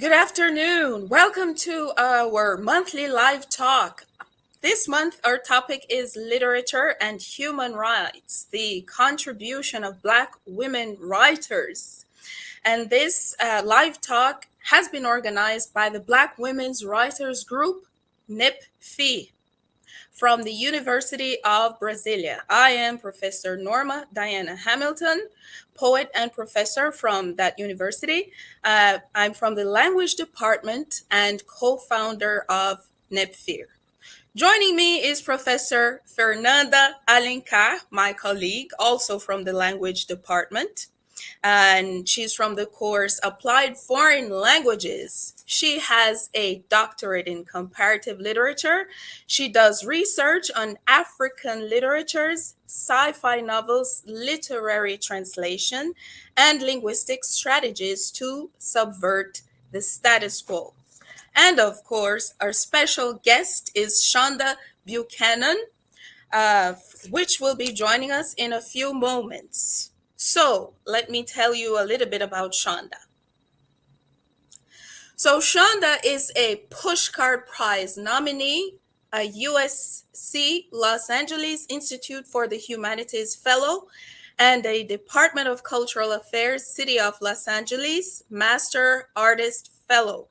Good afternoon. Welcome to our monthly live talk. This month, our topic is literature and human rights, the contribution of Black women writers. And this live talk has been organized by the Black Women's Writers Group, NIPFI, from the University of Brasilia. I am Professor Norma Diana Hamilton, poet and professor from that university. I'm from the language department and co-founder of NEPFIR. Joining me is Professor Fernanda Alencar, my colleague, also from the language department. And she's from the course Applied Foreign Languages. She has a doctorate in comparative literature. She does research on African literatures, sci-fi novels, literary translation, and linguistic strategies to subvert the status quo. And of course, our special guest is Shonda Buchanan, which will be joining us in a few moments. So let me tell you a little bit about Shonda. So Shonda is a Pushcart Prize nominee, a USC Los Angeles Institute for the Humanities Fellow, and a Department of Cultural Affairs City of Los Angeles Master Artist Fellow.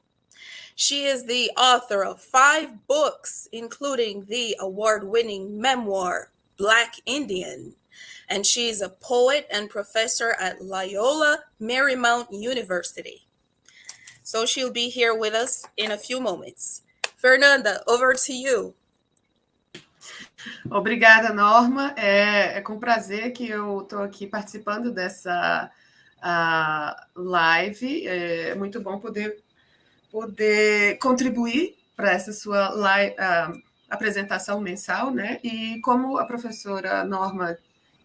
She is the author of 5 books, including the award-winning memoir, Black Indian. And she's a poet and professor at Loyola Marymount University. So she'll be here with us in a few moments. Fernanda, over to you. Obrigada, Norma. É com prazer que eu estou aqui participando dessa live. É muito bom poder contribuir para essa sua apresentação mensal, né? E como a professora Norma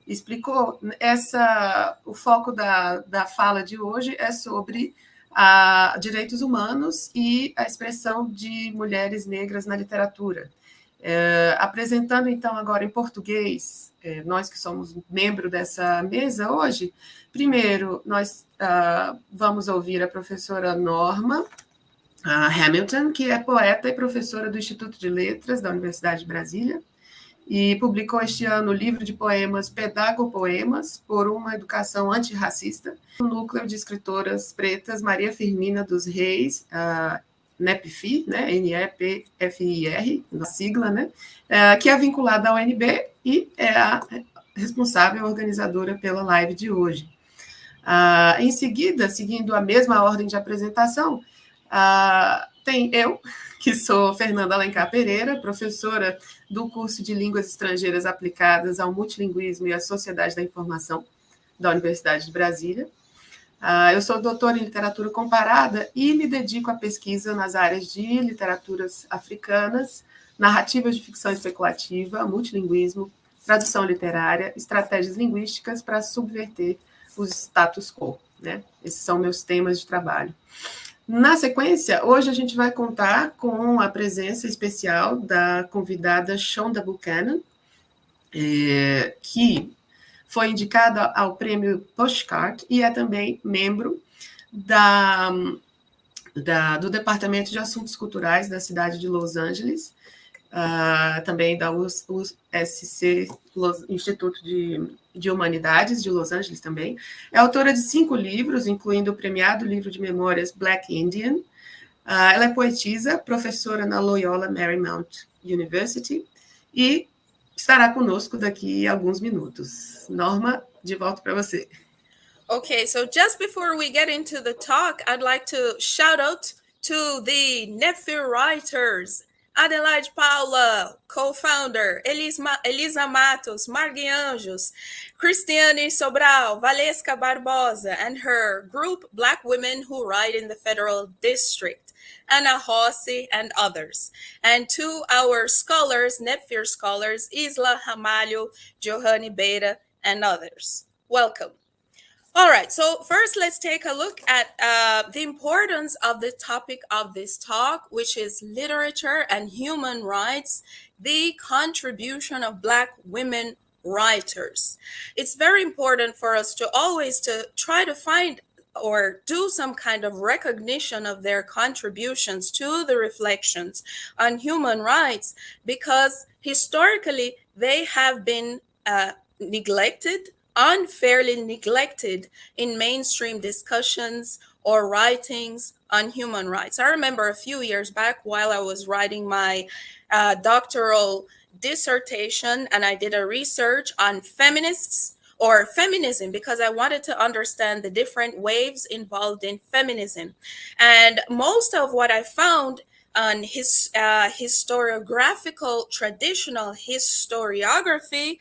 explicou, o foco da fala de hoje é sobre direitos humanos e a expressão de mulheres negras na literatura. Apresentando, então, agora em português, nós que somos membro dessa mesa hoje, primeiro nós vamos ouvir a professora Norma Hamilton, que é poeta e professora do Instituto de Letras da Universidade de Brasília, e publicou este ano o livro de poemas Pedagopoemas por uma Educação Antirracista, no núcleo de escritoras pretas Maria Firmina dos Reis, NEPFIR, né, NEPFIR, na sigla, né, que é vinculada ao UNB e é a responsável organizadora pela live de hoje. Em seguida, seguindo a mesma ordem de apresentação, tem eu, que sou Fernanda Alencar Pereira, professora do curso de Línguas Estrangeiras Aplicadas ao Multilinguismo e à Sociedade da Informação da Universidade de Brasília. Eu sou doutora em literatura comparada e me dedico à pesquisa nas áreas de literaturas africanas, narrativas de ficção especulativa, multilinguismo, tradução literária, estratégias linguísticas para subverter os status quo, né? Esses são meus temas de trabalho. Na sequência, hoje a gente vai contar com a presença especial da convidada Shonda Buchanan, que foi indicada ao prêmio Pushcart e é também membro do Departamento de Assuntos Culturais da cidade de Los Angeles, também da USC, Instituto de Humanidades de Los Angeles também. É autora de 5 livros, incluindo o premiado livro de memórias Black Indian. Ela é poetisa, professora na Loyola Marymount University e estará conosco daqui a alguns minutos. Norma, de volta para você. Okay, so just before we get into the talk, I'd like to shout out to the NEPFIR writers. Adelaide Paula, co-founder, Elisa Matos, Margui Anjos, Cristiane Sobral, Valesca Barbosa, and her group Black Women Who Write in the Federal District, Ana Rossi, and others. And to our scholars, NEPFIR scholars, Isla Ramalho, Johanny Beira, and others. Welcome. All right, so first let's take a look at the importance of the topic of this talk, which is literature and human rights, the contribution of Black women writers. It's very important for us to always try to find or do some kind of recognition of their contributions to the reflections on human rights, because historically they have been neglected, unfairly neglected in mainstream discussions or writings on human rights. I remember a few years back while I was writing my doctoral dissertation, and I did a research on feminists or feminism, because I wanted to understand the different waves involved in feminism. And most of what I found on his historiographical, traditional historiography,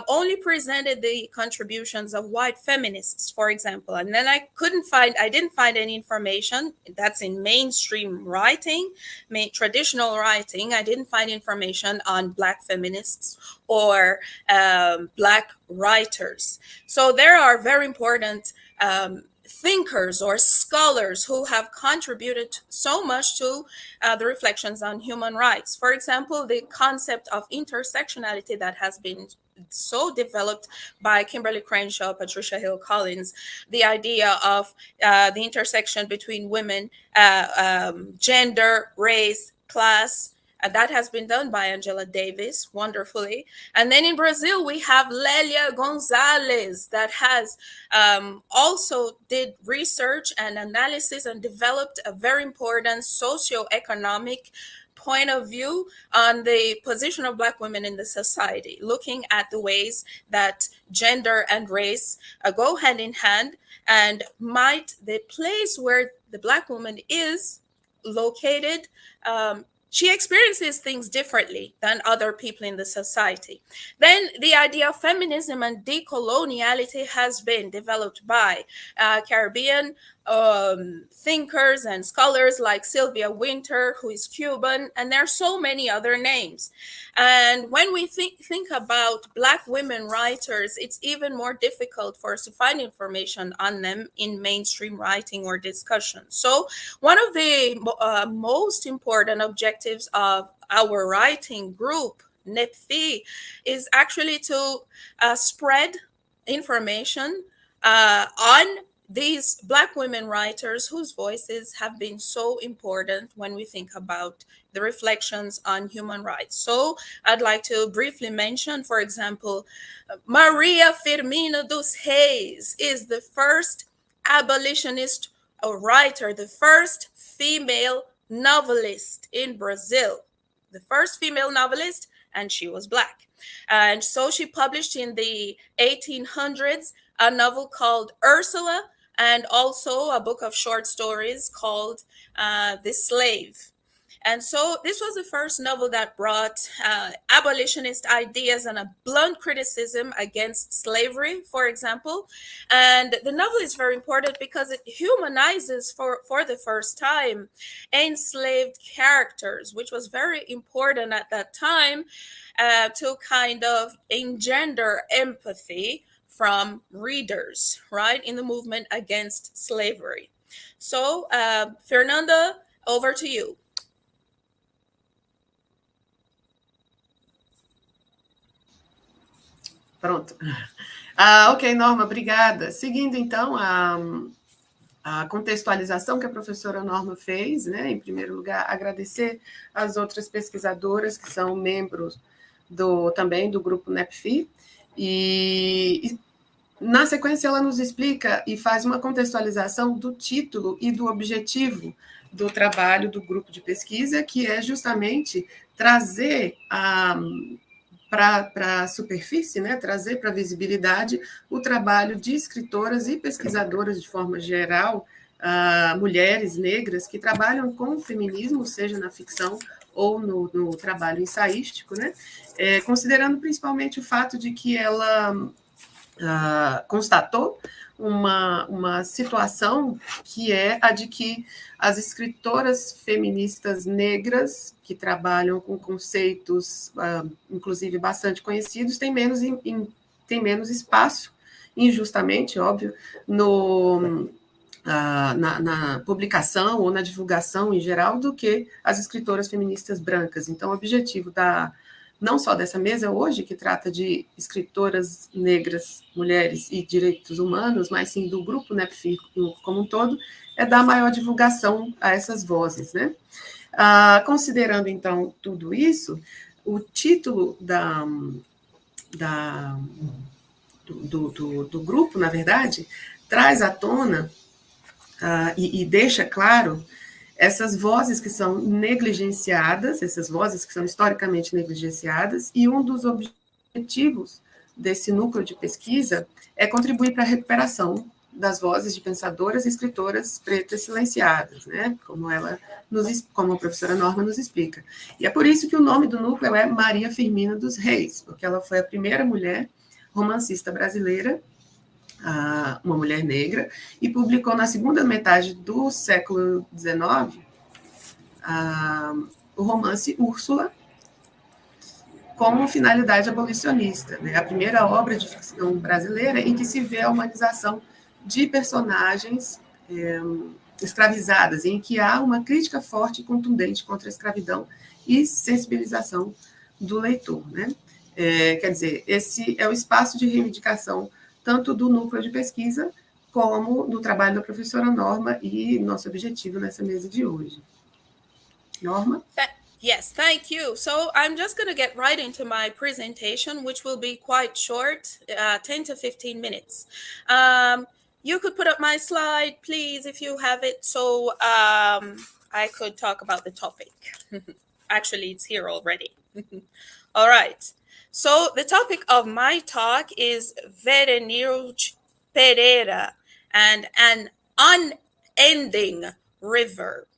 only presented the contributions of white feminists, for example. And then I didn't find any information that's in mainstream writing, traditional writing. I didn't find information on Black feminists or Black writers. So there are very important thinkers or scholars who have contributed so much to the reflections on human rights. For example, the concept of intersectionality that has been so developed by Kimberly Crenshaw, Patricia Hill Collins, the idea of the intersection between women, gender, race, class. That has been done by Angela Davis wonderfully. And then in Brazil, we have Lélia Gonzalez that has also did research and analysis and developed a very important socioeconomic point of view on the position of Black women in the society, looking at the ways that gender and race go hand in hand, and might the place where the Black woman is located, she experiences things differently than other people in the society. Then the idea of feminism and decoloniality has been developed by Caribbean thinkers and scholars like Sylvia Wynter, who is Cuban, and there are so many other names. And when we think about Black women writers, it's even more difficult for us to find information on them in mainstream writing or discussion. So one of the most important objectives of our writing group, NEPFI, is actually to spread information on these Black women writers whose voices have been so important when we think about the reflections on human rights. So I'd like to briefly mention, for example, Maria Firmina dos Reis is the first abolitionist writer, the first female novelist in Brazil, the first female novelist, and she was Black. And so she published in the 1800s a novel called Ursula, and also a book of short stories called The Slave. And so this was the first novel that brought abolitionist ideas and a blunt criticism against slavery, for example. And the novel is very important because it humanizes for the first time enslaved characters, which was very important at that time to kind of engender empathy from readers, right, in the movement against slavery. So, Fernanda, over to you. Pronto. Ok, Norma, obrigada. Seguindo, então, a contextualização que a professora Norma fez, né? Em primeiro lugar, agradecer às outras pesquisadoras que são membros também do grupo NEPFI, e na sequência ela nos explica e faz uma contextualização do título e do objetivo do trabalho do grupo de pesquisa, que é justamente trazer para a superfície, né, trazer para a visibilidade o trabalho de escritoras e pesquisadoras de forma geral, mulheres negras que trabalham com o feminismo, seja na ficção ou no trabalho ensaístico, né, considerando principalmente o fato de que ela constatou uma situação que é a de que as escritoras feministas negras que trabalham com conceitos, inclusive bastante conhecidos, têm menos espaço, injustamente, óbvio, na publicação ou na divulgação em geral do que as escritoras feministas brancas. Então, o objetivo da não só dessa mesa hoje, que trata de escritoras negras, mulheres e direitos humanos, mas sim do grupo NEPFIR como um todo, é dar maior divulgação a essas vozes, né? Considerando, então, tudo isso, o título do grupo, na verdade, traz à tona e deixa claro essas vozes que são negligenciadas, essas vozes que são historicamente negligenciadas, e um dos objetivos desse núcleo de pesquisa é contribuir para a recuperação das vozes de pensadoras e escritoras pretas silenciadas, né? Como a professora Norma nos explica. E é por isso que o nome do núcleo é Maria Firmina dos Reis, porque ela foi a primeira mulher romancista brasileira, uma mulher negra, e publicou na segunda metade do século XIX o romance Úrsula, como finalidade abolicionista, né? A primeira obra de ficção brasileira em que se vê a humanização de personagens escravizadas, em que há uma crítica forte e contundente contra a escravidão e sensibilização do leitor, né? Quer dizer, esse é o espaço de reivindicação tanto do núcleo de pesquisa como do trabalho da professora Norma e nosso objetivo nessa mesa de hoje. Norma? Yes, thank you. So I'm just going to get right into my presentation, which will be quite short, 10 to 15 minutes. You could put up my slide, please, if you have it, so I could talk about the topic. Actually, it's here already. All right. So the topic of my talk is Verenius Pereira and an unending river.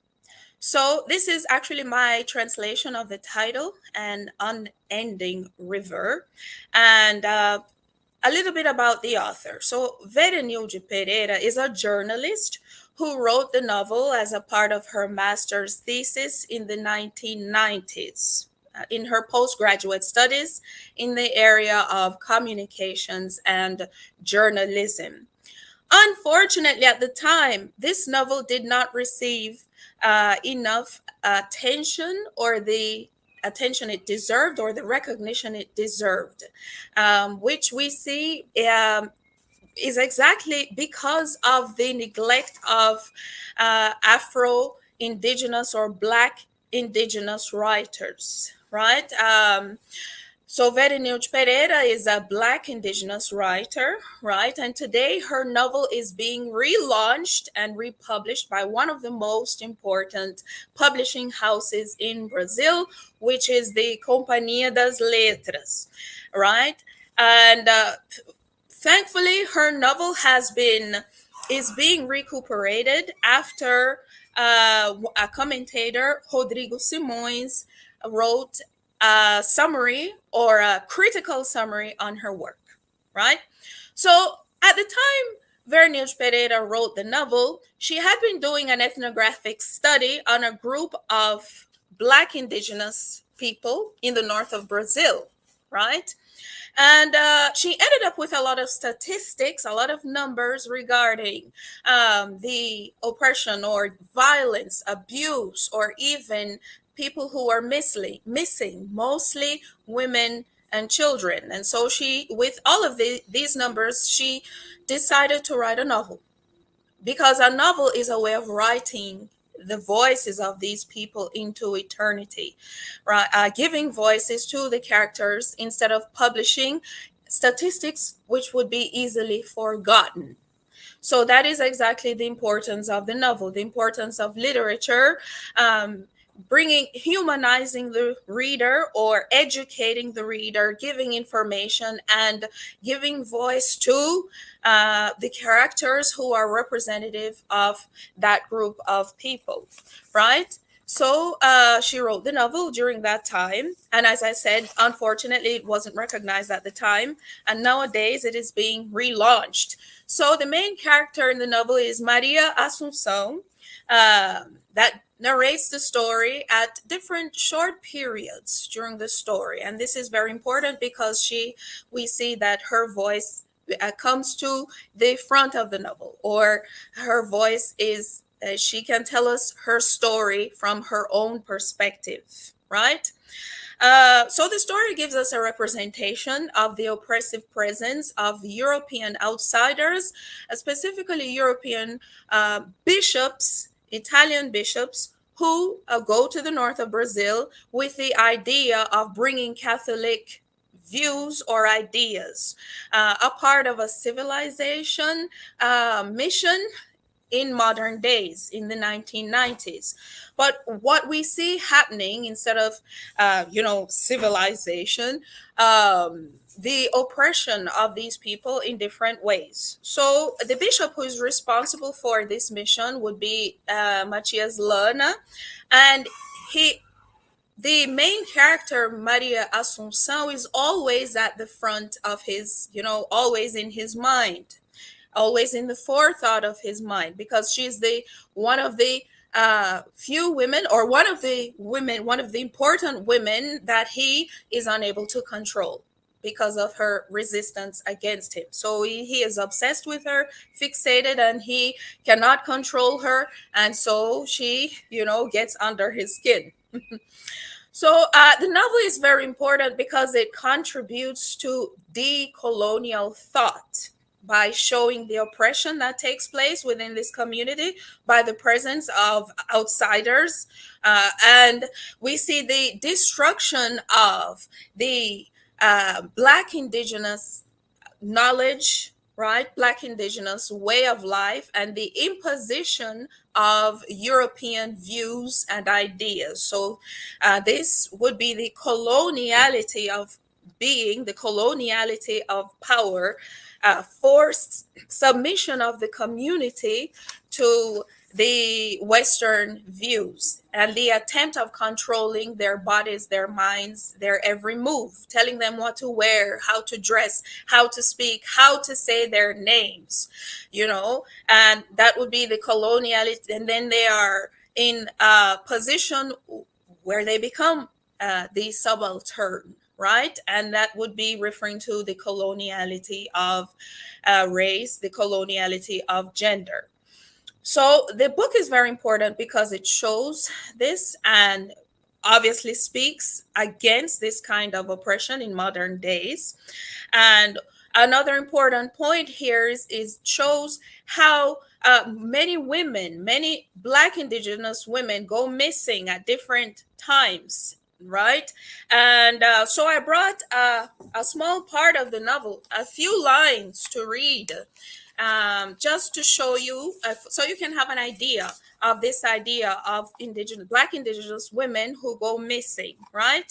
So this is actually my translation of the title, An Unending River, and a little bit about the author. So Verenius Pereira is a journalist who wrote the novel as a part of her master's thesis in the 1990s. In her postgraduate studies in the area of communications and journalism. Unfortunately, at the time, this novel did not receive enough attention or the attention it deserved or the recognition it deserved, which we see is exactly because of the neglect of Afro-Indigenous or Black Indigenous writers, right? So Verenius Pereira is a Black Indigenous writer, right? And today her novel is being relaunched and republished by one of the most important publishing houses in Brazil, which is the Companhia das Letras, right? And thankfully, her novel is being recuperated after a commentator, Rodrigo Simões, wrote a summary or a critical summary on her work, right? So at the time Verenius Pereira wrote the novel, she had been doing an ethnographic study on a group of Black Indigenous people in the north of Brazil, right? And she ended up with a lot of statistics, a lot of numbers regarding the oppression or violence, abuse, or even people who are missing, mostly women and children. And so she, with all of these numbers, she decided to write a novel, because a novel is a way of writing the voices of these people into eternity, right? Giving voices to the characters instead of publishing statistics which would be easily forgotten. So that is exactly the importance of the novel, the importance of literature, humanizing the reader or educating the reader, giving information and giving voice to the characters who are representative of that group of people, right? So she wrote the novel during that time. And as I said, unfortunately, it wasn't recognized at the time. And nowadays it is being relaunched. So the main character in the novel is Maria Assunção, that narrates the story at different short periods during the story. And this is very important because we see that her voice comes to the front of the novel, or her voice is, she can tell us her story from her own perspective, right? So the story gives us a representation of the oppressive presence of European outsiders, specifically European bishops, Italian bishops, who go to the north of Brazil with the idea of bringing Catholic views or ideas, a part of a civilization mission in modern days in the 1990s. But what we see happening instead of civilization, the oppression of these people in different ways. So the bishop who is responsible for this mission would be Matias Lana, and he the main character, Maria Assunção, is always at the front of his, always in his mind, always in the forethought of his mind, because she's the one of the few women, or one of the important women that he is unable to control because of her resistance against him. So he is obsessed with her, fixated, and he cannot control her, and so she gets under his skin. So the novel is very important because it contributes to decolonial thought by showing the oppression that takes place within this community by the presence of outsiders. And we see the destruction of the Black indigenous knowledge, right? Black indigenous way of life, and the imposition of European views and ideas. So this would be the coloniality of being, the coloniality of power, forced submission of the community to the Western views, and the attempt of controlling their bodies, their minds, their every move, telling them what to wear, how to dress, how to speak, how to say their names, and that would be the coloniality. And then they are in a position where they become the subaltern, right? And that would be referring to the coloniality of race, the coloniality of gender. So the book is very important because it shows this and obviously speaks against this kind of oppression in modern days. And another important point here is shows how many women, many Black indigenous women go missing at different times, right? And so I brought a small part of the novel, a few lines to read, just to show you, so you can have an idea of this idea of Black indigenous women who go missing, right?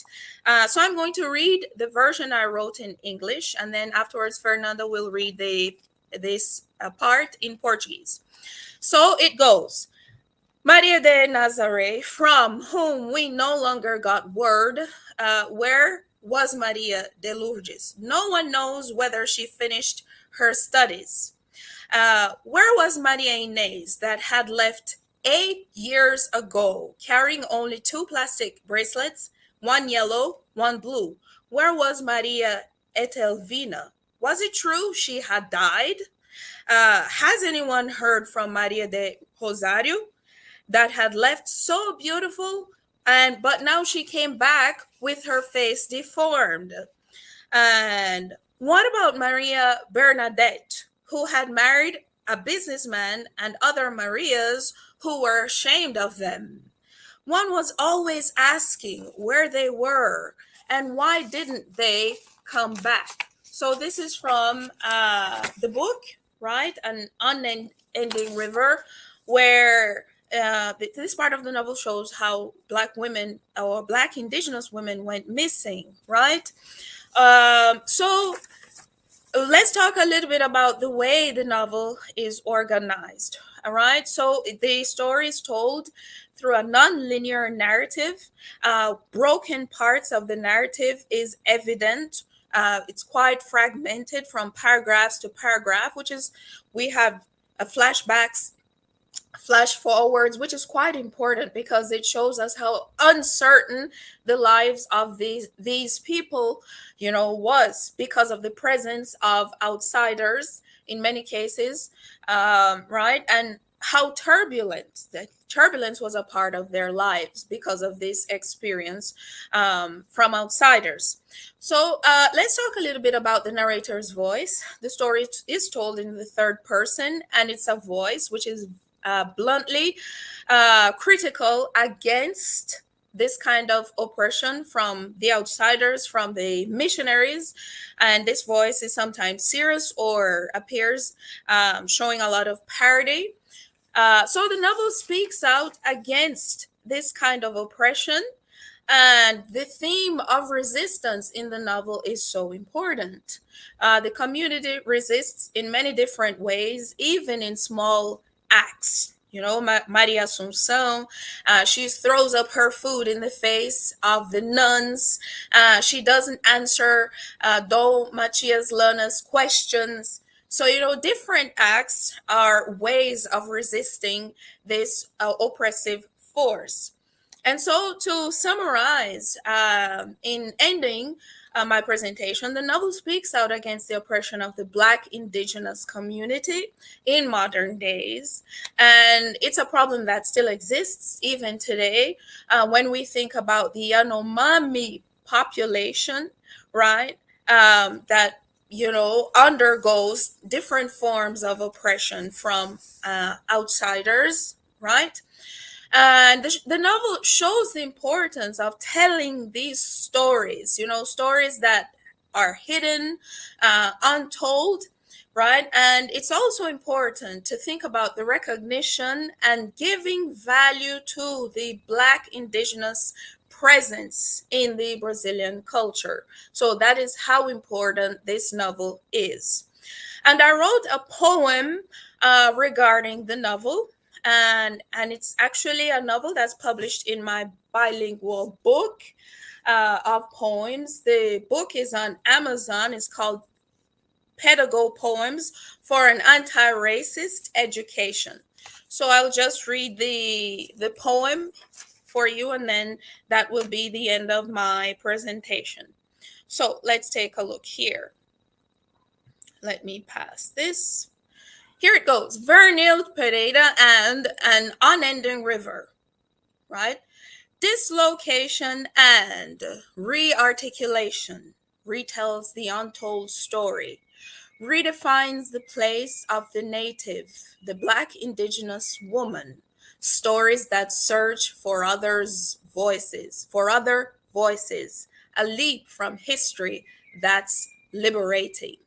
So I'm going to read the version I wrote in English, and then afterwards Fernanda will read this part in Portuguese. So it goes. Maria de Nazaré, from whom we no longer got word, where was Maria de Lourdes? No one knows whether she finished her studies. Where was Maria Inez, that had left 8 years ago, carrying only 2 plastic bracelets, one yellow, one blue? Where was Maria Etelvina? Was it true she had died? Has anyone heard from Maria de Rosario, that had left so beautiful, but now she came back with her face deformed? And what about Maria Bernadette, who had married a businessman, and other Marias who were ashamed of them? One was always asking where they were and why didn't they come back. So this is from the book, right? An unending river, where this part of the novel shows how Black women, or Black indigenous women, went missing, right? So let's talk a little bit about the way the novel is organized. All right. So the story is told through a non-linear narrative. Broken parts of the narrative is evident. It's quite fragmented from paragraphs to paragraph, which is, we have flashbacks, flash forwards, which is quite important because it shows us how uncertain the lives of these people was, because of the presence of outsiders in many cases, right? And how turbulence was a part of their lives because of this experience from outsiders. So let's talk a little bit about the narrator's voice. The story is told in the third person, and it's a voice which is bluntly critical against this kind of oppression from the outsiders, from the missionaries. And this voice is sometimes serious or appears showing a lot of parody. So the novel speaks out against this kind of oppression, and the theme of resistance in the novel is so important. The community resists in many different ways, even in small acts. You know, Maria Assunção, she throws up her food in the face of the nuns. She doesn't answer Dom Matias Lana's questions. So, you know, different acts are ways of resisting this oppressive force. And so, to summarize, in ending my presentation, the novel speaks out against the oppression of the Black indigenous community in modern days. And it's a problem that still exists even today when we think about the Yanomami population, right? That, you know, undergoes different forms of oppression from outsiders, right? And the novel shows the importance of telling these stories, you know, stories that are hidden, untold, right? And it's also important to think about the recognition and giving value to the Black indigenous presence in the Brazilian culture. So that is how important this novel is. And I wrote a poem regarding the novel. And it's actually a novel that's published in my bilingual book of poems. The book is on Amazon. It's called Pedagogue Poems for an Anti-Racist Education. So I'll just read the poem for you, and then that will be the end of my presentation. So let's take a look here. Let me pass this. Here it goes. Vernil Pereira and an unending river, right? Dislocation and rearticulation retells the untold story, redefines the place of the native, the Black indigenous woman, stories that search for others' voices, for other voices, a leap from history that's liberating.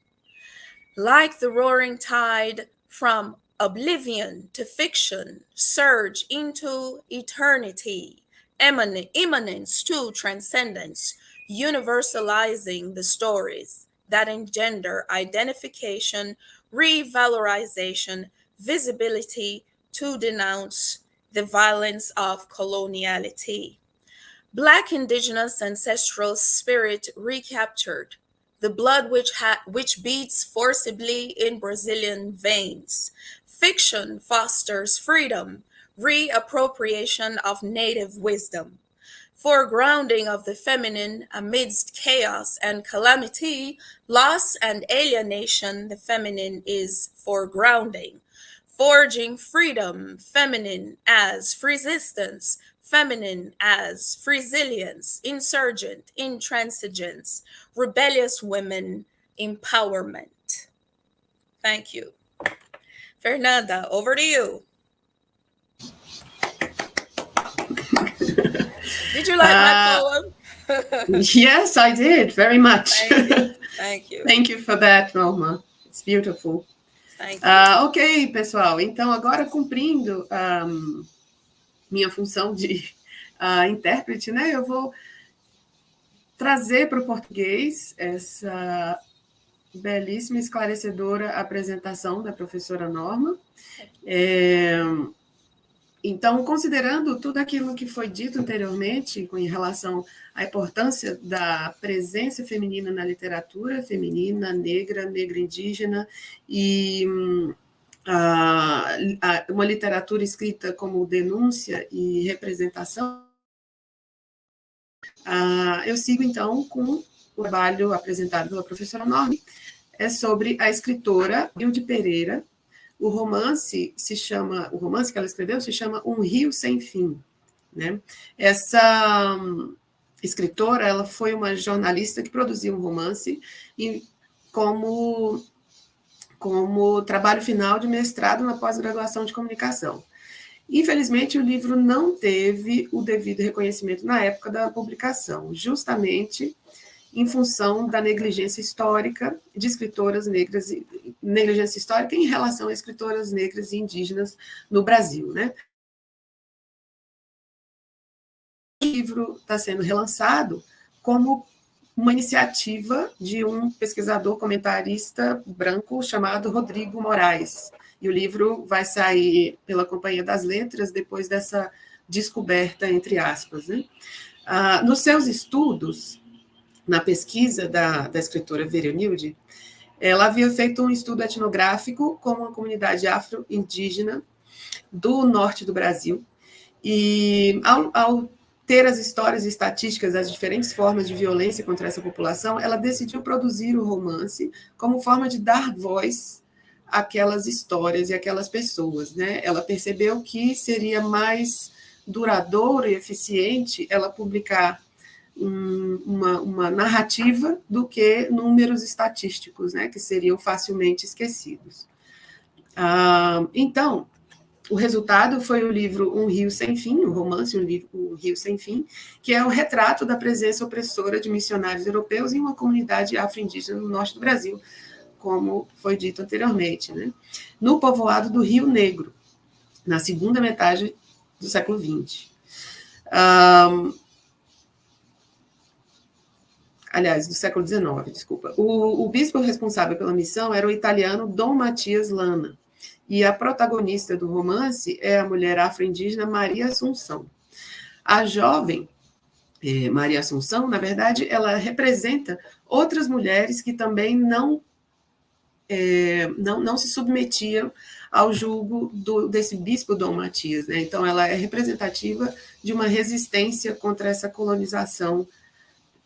Like the roaring tide, from oblivion to fiction, surge into eternity, immanence to transcendence, universalizing the stories that engender identification, revalorization, visibility to denounce the violence of coloniality. Black indigenous ancestral spirit recaptured, the blood which beats forcibly in Brazilian veins. Fiction fosters freedom, reappropriation of native wisdom, foregrounding of the feminine amidst chaos and calamity, loss and alienation. The feminine is foregrounding, forging freedom, feminine as resistance, feminine as resilience, insurgent, intransigence, rebellious women, empowerment. Thank you. Fernanda, over to you. Did you like my poem? Yes, I did, very much. Thank you. Thank you. Thank you for that, Norma. It's beautiful. Thank you. Ok, pessoal. Então, agora cumprindo minha função de intérprete, né? Eu vou trazer para o português essa belíssima, esclarecedora apresentação da professora Norma. Então, considerando tudo aquilo que foi dito anteriormente com relação à importância da presença feminina na literatura, feminina, negra indígena, e uma literatura escrita como denúncia e representação, eu sigo, então, com o trabalho apresentado pela professora Norma, é sobre a escritora Bilíngue Pereira, o romance que ela escreveu se chama Um Rio Sem Fim, né? Essa escritora, ela foi uma jornalista que produziu um romance e como trabalho final de mestrado na pós-graduação de comunicação. Infelizmente, o livro não teve o devido reconhecimento na época da publicação, justamente em função da negligência histórica de escritoras negras, negligência histórica em relação a escritoras negras e indígenas no Brasil, né? O livro está sendo relançado como uma iniciativa de um pesquisador comentarista branco chamado Rodrigo Moraes. E o livro vai sair pela Companhia das Letras depois dessa descoberta, entre aspas, né? Nos seus estudos, na pesquisa da escritora Veronilde, ela havia feito um estudo etnográfico com uma comunidade afro-indígena do norte do Brasil, e ao ter as histórias e estatísticas das diferentes formas de violência contra essa população, ela decidiu produzir o romance como forma de dar voz àquelas histórias e àquelas pessoas, né? Ela percebeu que seria mais duradouro e eficiente ela publicar uma narrativa do que números estatísticos, né, que seriam facilmente esquecidos. Então, o resultado foi o livro Um Rio Sem Fim, o romance Um Rio Sem Fim, que é o retrato da presença opressora de missionários europeus em uma comunidade afro-indígena no norte do Brasil, como foi dito anteriormente, né, no povoado do Rio Negro, na segunda metade do século XX. Aliás, do século XIX, desculpa. O bispo responsável pela missão era o italiano Dom Matias Lana, e a protagonista do romance é a mulher afro-indígena Maria Assunção. A jovem Maria Assunção, na verdade, ela representa outras mulheres que também não se submetiam ao julgo desse bispo Dom Matias, né? Então, ela é representativa de uma resistência contra essa colonização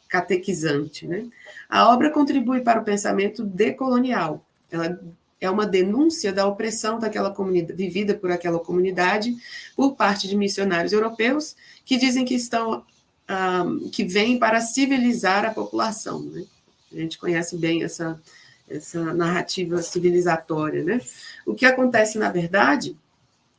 catequizante, né? A obra contribui para o pensamento decolonial. Ela é uma denúncia da opressão daquela comunidade, vivida por aquela comunidade, por parte de missionários europeus que dizem que que vêm para civilizar a população, né? A gente conhece bem essa narrativa civilizatória, né? O que acontece, na verdade,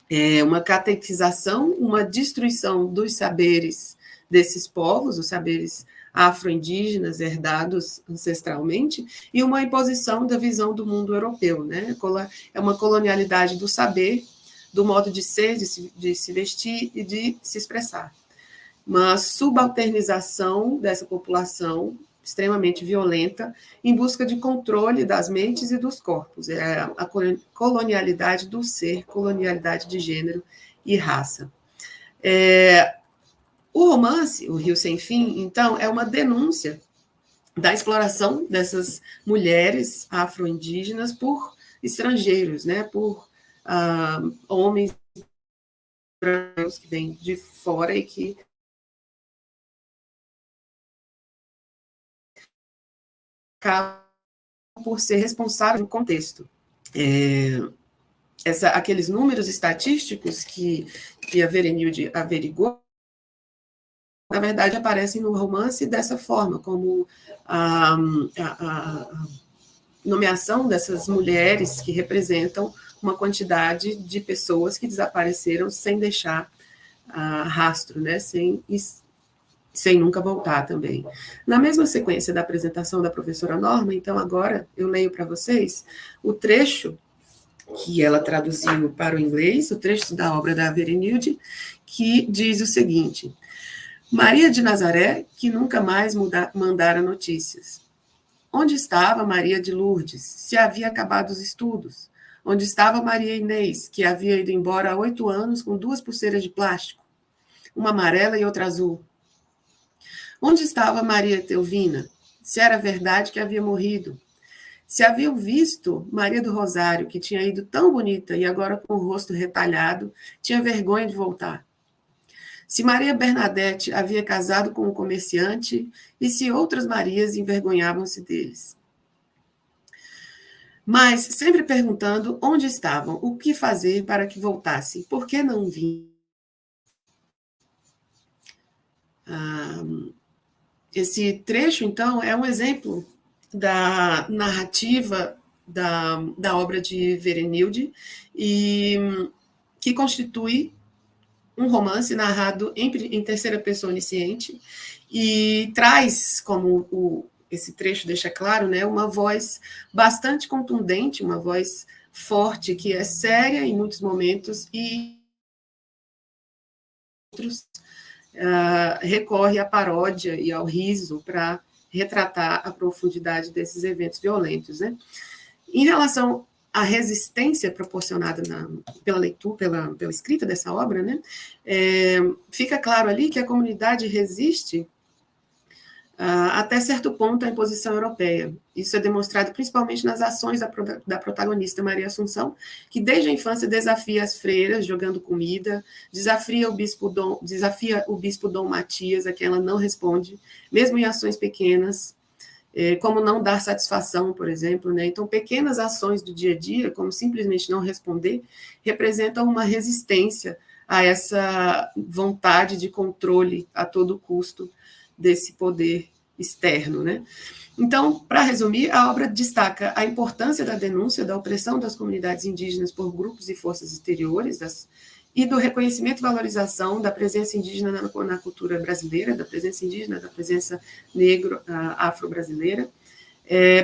é uma catequização, uma destruição dos saberes desses povos, os saberes afro-indígenas herdados ancestralmente, e uma imposição da visão do mundo europeu, né? É uma colonialidade do saber, do modo de ser, de se vestir e de se expressar. Uma subalternização dessa população extremamente violenta, em busca de controle das mentes e dos corpos. É a colonialidade do ser, colonialidade de gênero e raça. O romance, O Rio Sem Fim, então, é uma denúncia da exploração dessas mulheres afro-indígenas por estrangeiros, né, por homens brancos que vêm de fora e que acabam por ser responsáveis no contexto. Aqueles números estatísticos que a Veronilde averigou, na verdade, aparecem no romance dessa forma, como a nomeação dessas mulheres que representam uma quantidade de pessoas que desapareceram sem deixar rastro, né? Sem nunca voltar também. Na mesma sequência da apresentação da professora Norma, então agora eu leio para vocês o trecho que ela traduziu para o inglês, o trecho da obra da Veronilde, que diz o seguinte: Maria de Nazaré, que nunca mais mandara notícias. Onde estava Maria de Lourdes, se havia acabado os estudos? Onde estava Maria Inês, que havia ido embora há 8 anos com 2 pulseiras de plástico, uma amarela e outra azul? Onde estava Maria Teovina, se era verdade que havia morrido? Se haviam visto Maria do Rosário, que tinha ido tão bonita e agora com o rosto retalhado, tinha vergonha de voltar? Se Maria Bernadette havia casado com um comerciante e se outras Marias envergonhavam-se deles. mas sempre perguntando onde estavam, o que fazer para que voltassem, por que não vinham. Esse trecho, então, é um exemplo da narrativa da obra de Verenilde, e que constitui um romance narrado em terceira pessoa onisciente, e traz, como esse trecho deixa claro, né, uma voz bastante contundente, uma voz forte, que é séria em muitos momentos, e outros recorre à paródia e ao riso para retratar a profundidade desses eventos violentos, né? Em relação à resistência proporcionada pela leitura, pela escrita dessa obra, né, fica claro ali que a comunidade resiste até certo ponto à imposição europeia. Isso é demonstrado principalmente nas ações da protagonista Maria Assunção, que desde a infância desafia as freiras jogando comida, desafia o bispo Dom Matias, a quem ela não responde, mesmo em ações pequenas, como não dar satisfação, por exemplo, né? Então, pequenas ações do dia a dia, como simplesmente não responder, representam uma resistência a essa vontade de controle a todo custo desse poder externo, né? Então, para resumir, a obra destaca a importância da denúncia da opressão das comunidades indígenas por grupos e forças exteriores, e do reconhecimento e valorização da presença indígena na cultura brasileira, da presença indígena, da presença negro, afro-brasileira.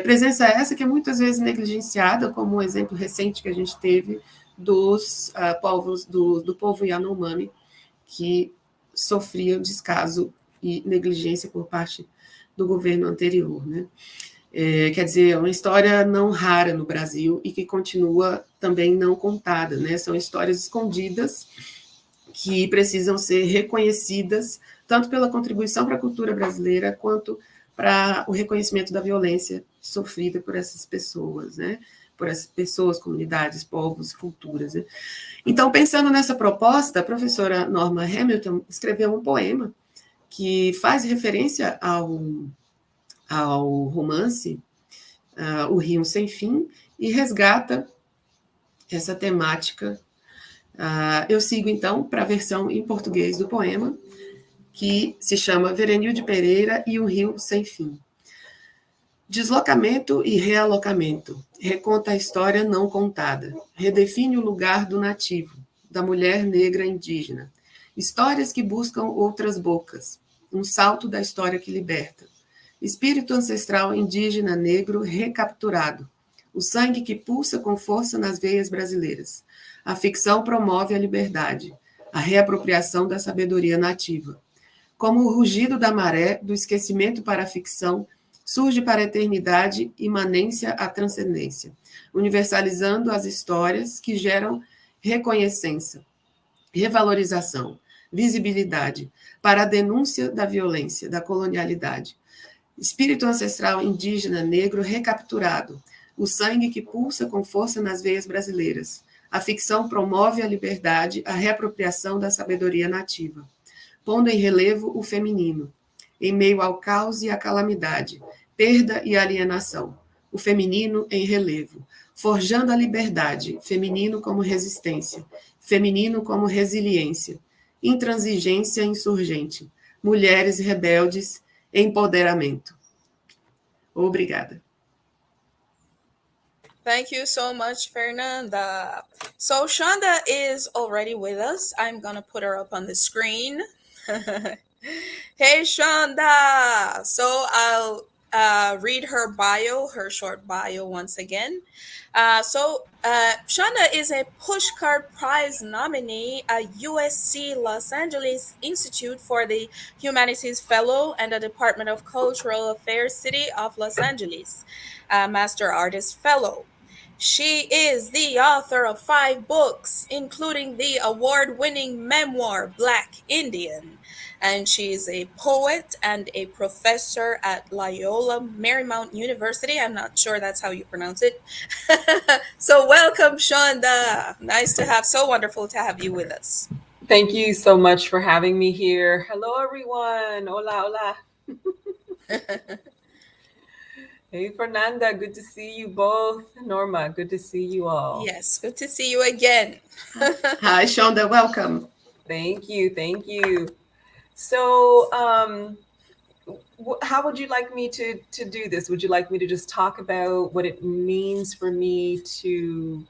Presença essa que é muitas vezes negligenciada, como um exemplo recente que a gente teve dos povos do povo Yanomami, que sofriam descaso e negligência por parte do governo anterior, né? Quer dizer, é uma história não rara no Brasil e que continua também não contada, né? São histórias escondidas que precisam ser reconhecidas tanto pela contribuição para a cultura brasileira quanto para o reconhecimento da violência sofrida por essas pessoas, né? Por essas pessoas, comunidades, povos, culturas, né? Então, pensando nessa proposta, a professora Norma Hamlton escreveu um poema que faz referência ao romance O Rio Sem Fim e resgata essa temática. Eu sigo, então, para a versão em português do poema, que se chama Verenilde Pereira e o Rio Sem Fim. Deslocamento e realocamento. Reconta a história não contada. Redefine o lugar do nativo, da mulher negra indígena. Histórias que buscam outras bocas. Um salto da história que liberta. Espírito ancestral indígena negro recapturado. O sangue que pulsa com força nas veias brasileiras. A ficção promove a liberdade, a reapropriação da sabedoria nativa. Como o rugido da maré, do esquecimento para a ficção, surge para a eternidade imanência à transcendência, universalizando as histórias que geram reconhecência, revalorização, visibilidade, para a denúncia da violência, da colonialidade. Espírito ancestral indígena negro recapturado, o sangue que pulsa com força nas veias brasileiras. A ficção promove a liberdade, a reapropriação da sabedoria nativa, pondo em relevo o feminino, em meio ao caos e à calamidade, perda e alienação. O feminino em relevo, forjando a liberdade, feminino como resistência, feminino como resiliência, intransigência insurgente, mulheres rebeldes, empoderamento. Obrigada. Thank you so much, Fernanda. So Shonda is already with us. I'm going to put her up on the screen. Hey, Shonda. So I'll read her bio, her short bio once again. Shonda is a Pushcart Prize nominee, a USC Los Angeles Institute for the Humanities Fellow, and a Department of Cultural Affairs City of Los Angeles Master Artist Fellow. She is the author of 5 books, including the award-winning memoir, Black Indian. And she's a poet and a professor at Loyola Marymount University. I'm not sure that's how you pronounce it. So welcome, Shonda. So wonderful to have you with us. Thank you so much for having me here. Hello, everyone. Hola, hola. Hey, Fernanda, good to see you both. Norma, good to see you all. Yes, good to see you again. Hi, Shonda, welcome. Thank you, thank you. So, how would you like me to do this? Would you like me to just talk about what it means for me to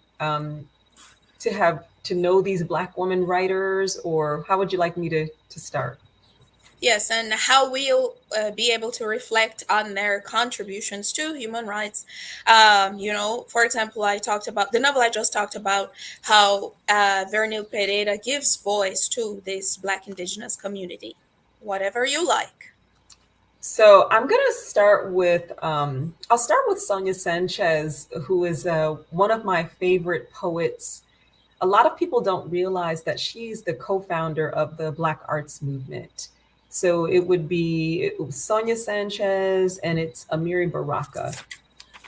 know these Black women writers, or how would you like me to start? Yes, and how we'll be able to reflect on their contributions to human rights. For example, I talked about the novel I just talked about, how Vernil Pereira gives voice to this Black Indigenous community. Whatever you like. So I'm going to start with, I'll start with Sonia Sanchez, who is one of my favorite poets. A lot of people don't realize that she's the co-founder of the Black Arts Movement. So it was Sonia Sanchez and it's Amiri Baraka.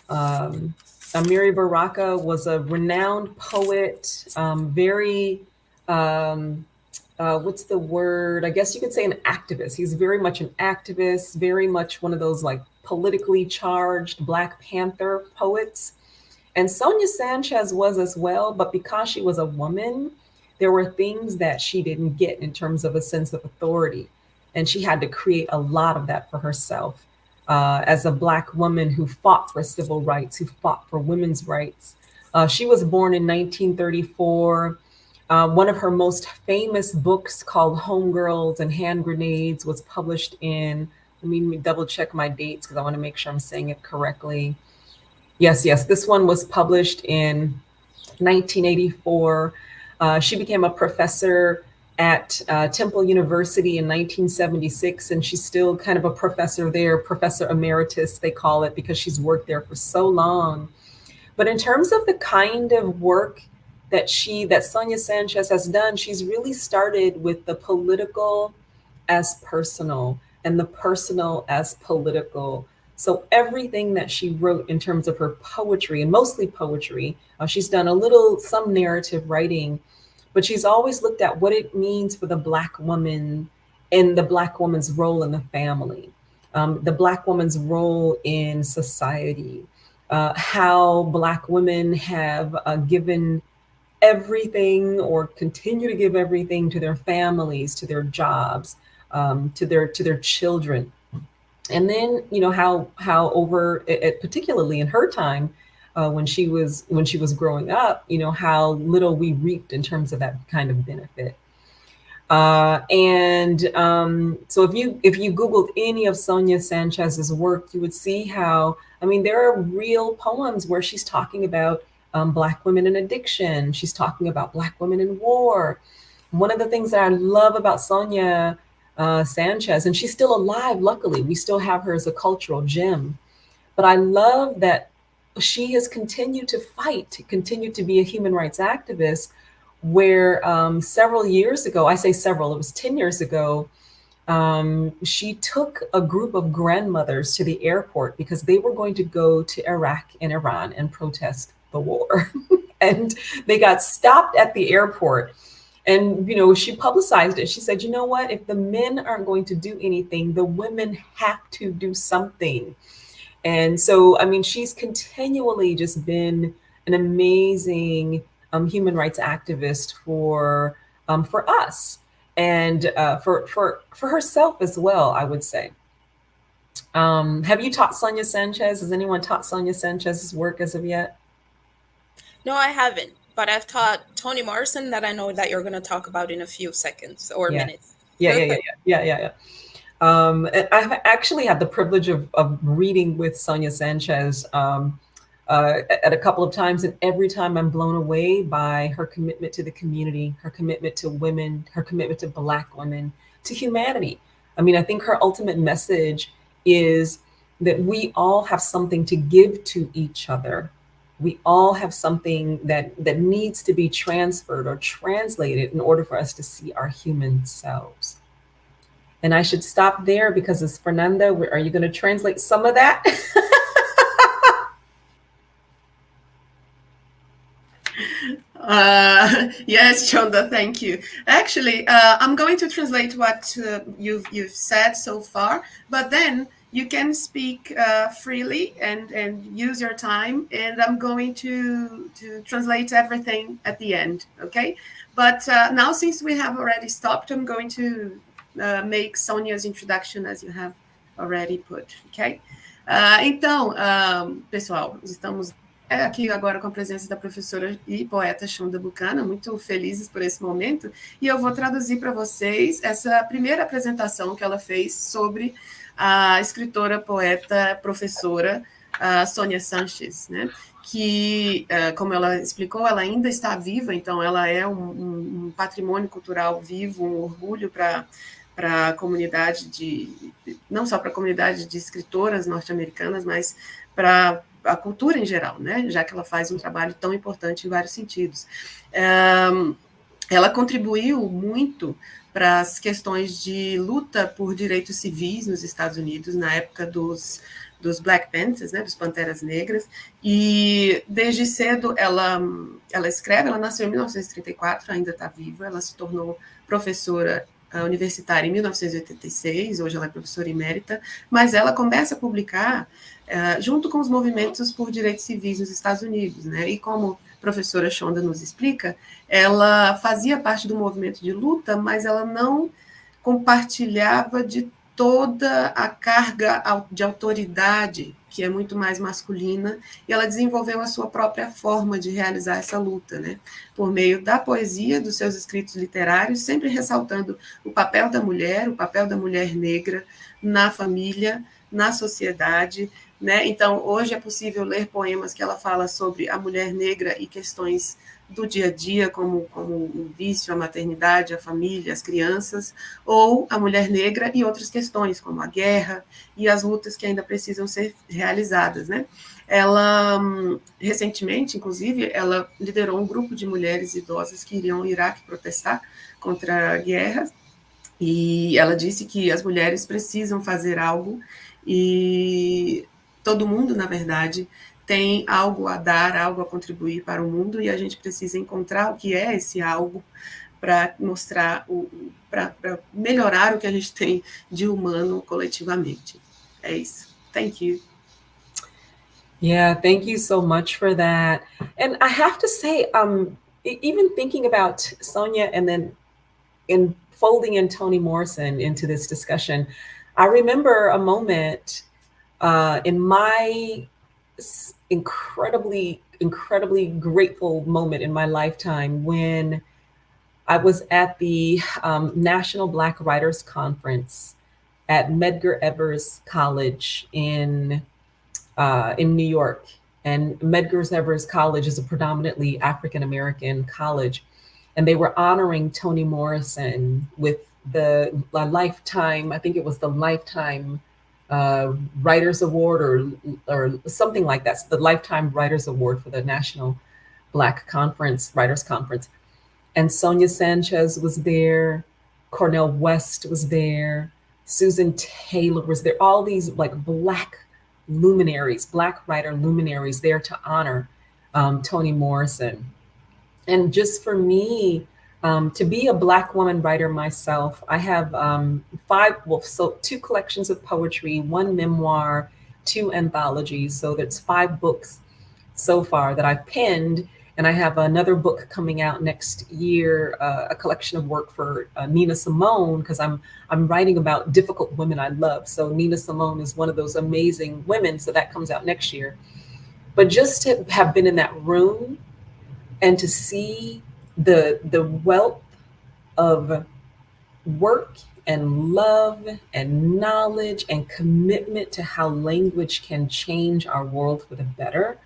Amiri Baraka was a renowned poet, very, what's the word? I guess you could say an activist. He's very much an activist, very much one of those like politically charged Black Panther poets. And Sonia Sanchez was as well, but because she was a woman, there were things that she didn't get in terms of a sense of authority. And she had to create a lot of that for herself as a Black woman who fought for civil rights, who fought for women's rights. She was born in 1934. One of her most famous books called Homegirls and Hand Grenades was published in, let me double check my dates because I want to make sure I'm saying it correctly. Yes, this one was published in 1984. She became a professor at Temple University in 1976, and she's still kind of a professor there, professor emeritus, they call it, because she's worked there for so long. But in terms of the kind of work that Sonia Sanchez has done, she's really started with the political as personal and the personal as political. So everything that she wrote in terms of her poetry, and mostly poetry, she's done some narrative writing, but she's always looked at what it means for the Black woman and the Black woman's role in the family, the Black woman's role in society, how Black women have given everything or continue to give everything to their families, to their jobs, to their children. And then, how over it, particularly in her time, when she was growing up, how little we reaped in terms of that kind of benefit. So if you Googled any of Sonia Sanchez's work, you would see how, there are real poems where she's talking about Black women in addiction. She's talking about Black women in war. One of the things that I love about Sonia Sanchez, and she's still alive, luckily, we still have her as a cultural gem. But I love that she has continued to fight, continued to be a human rights activist, where several years ago, I say several, it was 10 years ago, she took a group of grandmothers to the airport because they were going to go to Iraq and Iran and protest the war. And they got stopped at the airport. And, she publicized it. She said, you know what, if the men aren't going to do anything, the women have to do something. And so, she's continually just been an amazing human rights activist for us and for herself as well, I would say. Have you taught Sonia Sanchez? Has anyone taught Sonia Sanchez's work as of yet? No, I haven't, but I've taught Toni Morrison, that I know that you're going to talk about in a few seconds or minutes. Yeah. I've actually had the privilege of reading with Sonia Sanchez at a couple of times, and every time I'm blown away by her commitment to the community, her commitment to women, her commitment to Black women, to humanity. I think her ultimate message is that we all have something to give to each other. We all have something that needs to be transferred or translated in order for us to see our human selves. And I should stop there because, as Fernanda, are you going to translate some of that? Yes, Shonda, thank you. Actually, I'm going to translate what you've said so far, but then you can speak freely and use your time, and I'm going to translate everything at the end, okay? But now, since we have already stopped, I'm going to make Sonia's introduction as you have already put, okay? Então, pessoal, estamos aqui agora com a presença da professora e poeta Shonda Buchanan, muito felizes por esse momento, e eu vou traduzir para vocês essa primeira apresentação que ela fez sobre a escritora, poeta, professora Sonia Sanchez, né? Que, como ela explicou, ela ainda está viva, então ela é um patrimônio cultural vivo, um orgulho para a comunidade não só para a comunidade de escritoras norte-americanas, mas para a cultura em geral, né? Já que ela faz um trabalho tão importante em vários sentidos. Ela contribuiu muito para as questões de luta por direitos civis nos Estados Unidos, na época dos Black Panthers, né, dos Panteras Negras, e desde cedo ela escreve, ela nasceu em 1934, ainda está viva, ela se tornou professora universitária em 1986, hoje ela é professora emérita, mas ela começa a publicar junto com os movimentos por direitos civis nos Estados Unidos, né? E como a professora Shonda nos explica, ela fazia parte do movimento de luta, mas ela não compartilhava de toda a carga de autoridade, que é muito mais masculina, e ela desenvolveu a sua própria forma de realizar essa luta, né? Por meio da poesia, dos seus escritos literários, sempre ressaltando o papel da mulher negra na família, na sociedade, né? Então, hoje é possível ler poemas que ela fala sobre a mulher negra e questões do dia a dia, como o vício, a maternidade, a família, as crianças, ou a mulher negra e outras questões, como a guerra e as lutas que ainda precisam ser realizadas, né? Ela, recentemente, inclusive, ela liderou um grupo de mulheres idosas que iriam ao Iraque protestar contra a guerra, e ela disse que as mulheres precisam fazer algo, e todo mundo, na verdade, tem algo a dar, algo a contribuir para o mundo, e a gente precisa encontrar o que é esse algo para mostrar, para melhorar o que a gente tem de humano coletivamente. É isso. Thank you. Yeah, thank you so much for that. And I have to say, even thinking about Sonia and then in folding in Toni Morrison into this discussion, I remember a moment in my incredibly grateful moment in my lifetime when I was at the National Black Writers Conference at Medgar Evers College in New York. And Medgar Evers College is a predominantly African-American college. And they were honoring Toni Morrison with the lifetime, I think it was the Lifetime Writers Award or something like that. The Lifetime Writers Award for the National Black Conference, Writers Conference. And Sonia Sanchez was there, Cornel West was there, Susan Taylor was there, all these like Black luminaries, Black writer luminaries there to honor Toni Morrison. And just for me, to be a Black woman writer myself, I have two collections of poetry, one memoir, 2 anthologies. So that's 5 books so far that I've penned. And I have another book coming out next year, a collection of work for Nina Simone, because I'm writing about difficult women I love. So Nina Simone is one of those amazing women. So that comes out next year. But just to have been in that room and to see the wealth of work and love and knowledge and commitment to how language can change our world for the better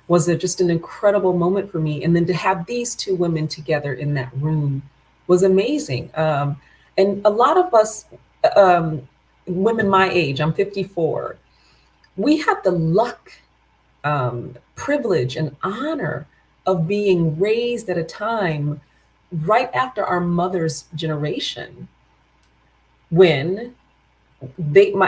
was just an incredible moment for me. And then to have these 2 women together in that room was amazing. And a lot of us, women my age, I'm 54, we had the luck, privilege, and honor of being raised at a time right after our mother's generation, when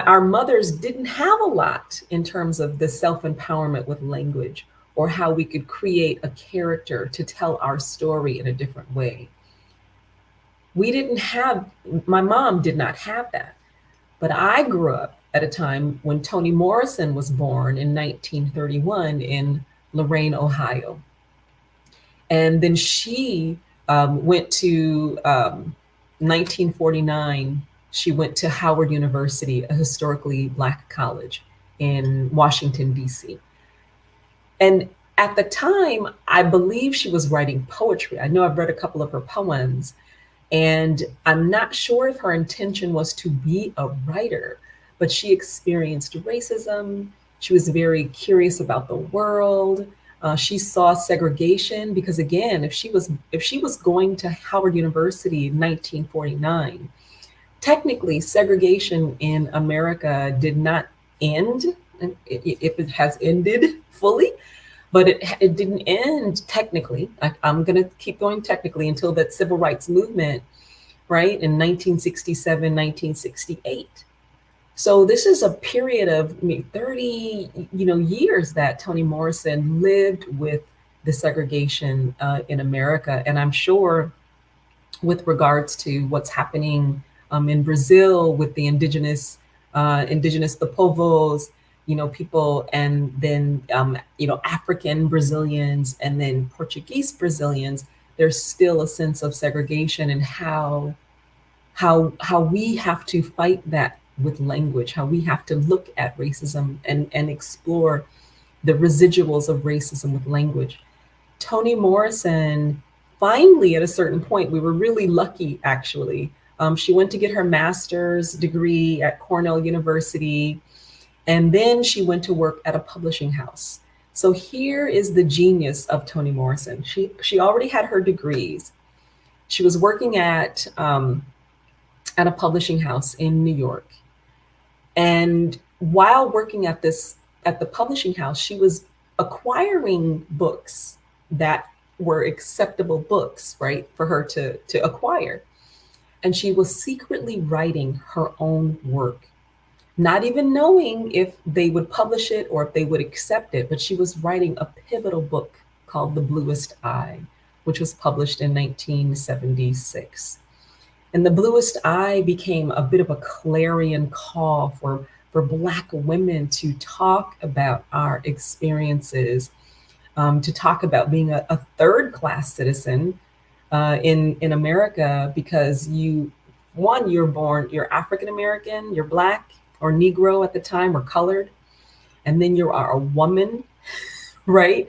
our mothers didn't have a lot in terms of the self-empowerment with language, or how we could create a character to tell our story in a different way. My mom did not have that, but I grew up at a time when Toni Morrison was born in 1931 in Lorain, Ohio. And then she went to 1949, she went to Howard University, a historically Black college in Washington, D.C. And at the time, I believe she was writing poetry. I know I've read a couple of her poems, and I'm not sure if her intention was to be a writer, but she experienced racism. She was very curious about the world. She saw segregation because, again, if she was going to Howard University in 1949, technically segregation in America did not end, if it has ended fully, but it didn't end technically. I'm going to keep going technically until that civil rights movement, right, in 1967, 1968. So this is a period of 30, years that Toni Morrison lived with the segregation in America. And I'm sure with regards to what's happening in Brazil with the indigenous, the povos, people, and then, African Brazilians, and then Portuguese Brazilians, there's still a sense of segregation, and how we have to fight that with language, how we have to look at racism and explore the residuals of racism with language. Toni Morrison, finally, at a certain point, we were really lucky, actually. She went to get her master's degree at Cornell University, and then she went to work at a publishing house. So here is the genius of Toni Morrison. She already had her degrees. She was working at a publishing house in New York. And while working at the publishing house, she was acquiring books that were acceptable books, right, for her to acquire. And she was secretly writing her own work, not even knowing if they would publish it or if they would accept it, but she was writing a pivotal book called The Bluest Eye, which was published in 1976. And The Bluest Eye became a bit of a clarion call for Black women to talk about our experiences, to talk about being a third-class citizen in America, because you're African American, you're Black or Negro at the time, or colored, and then you are a woman, right?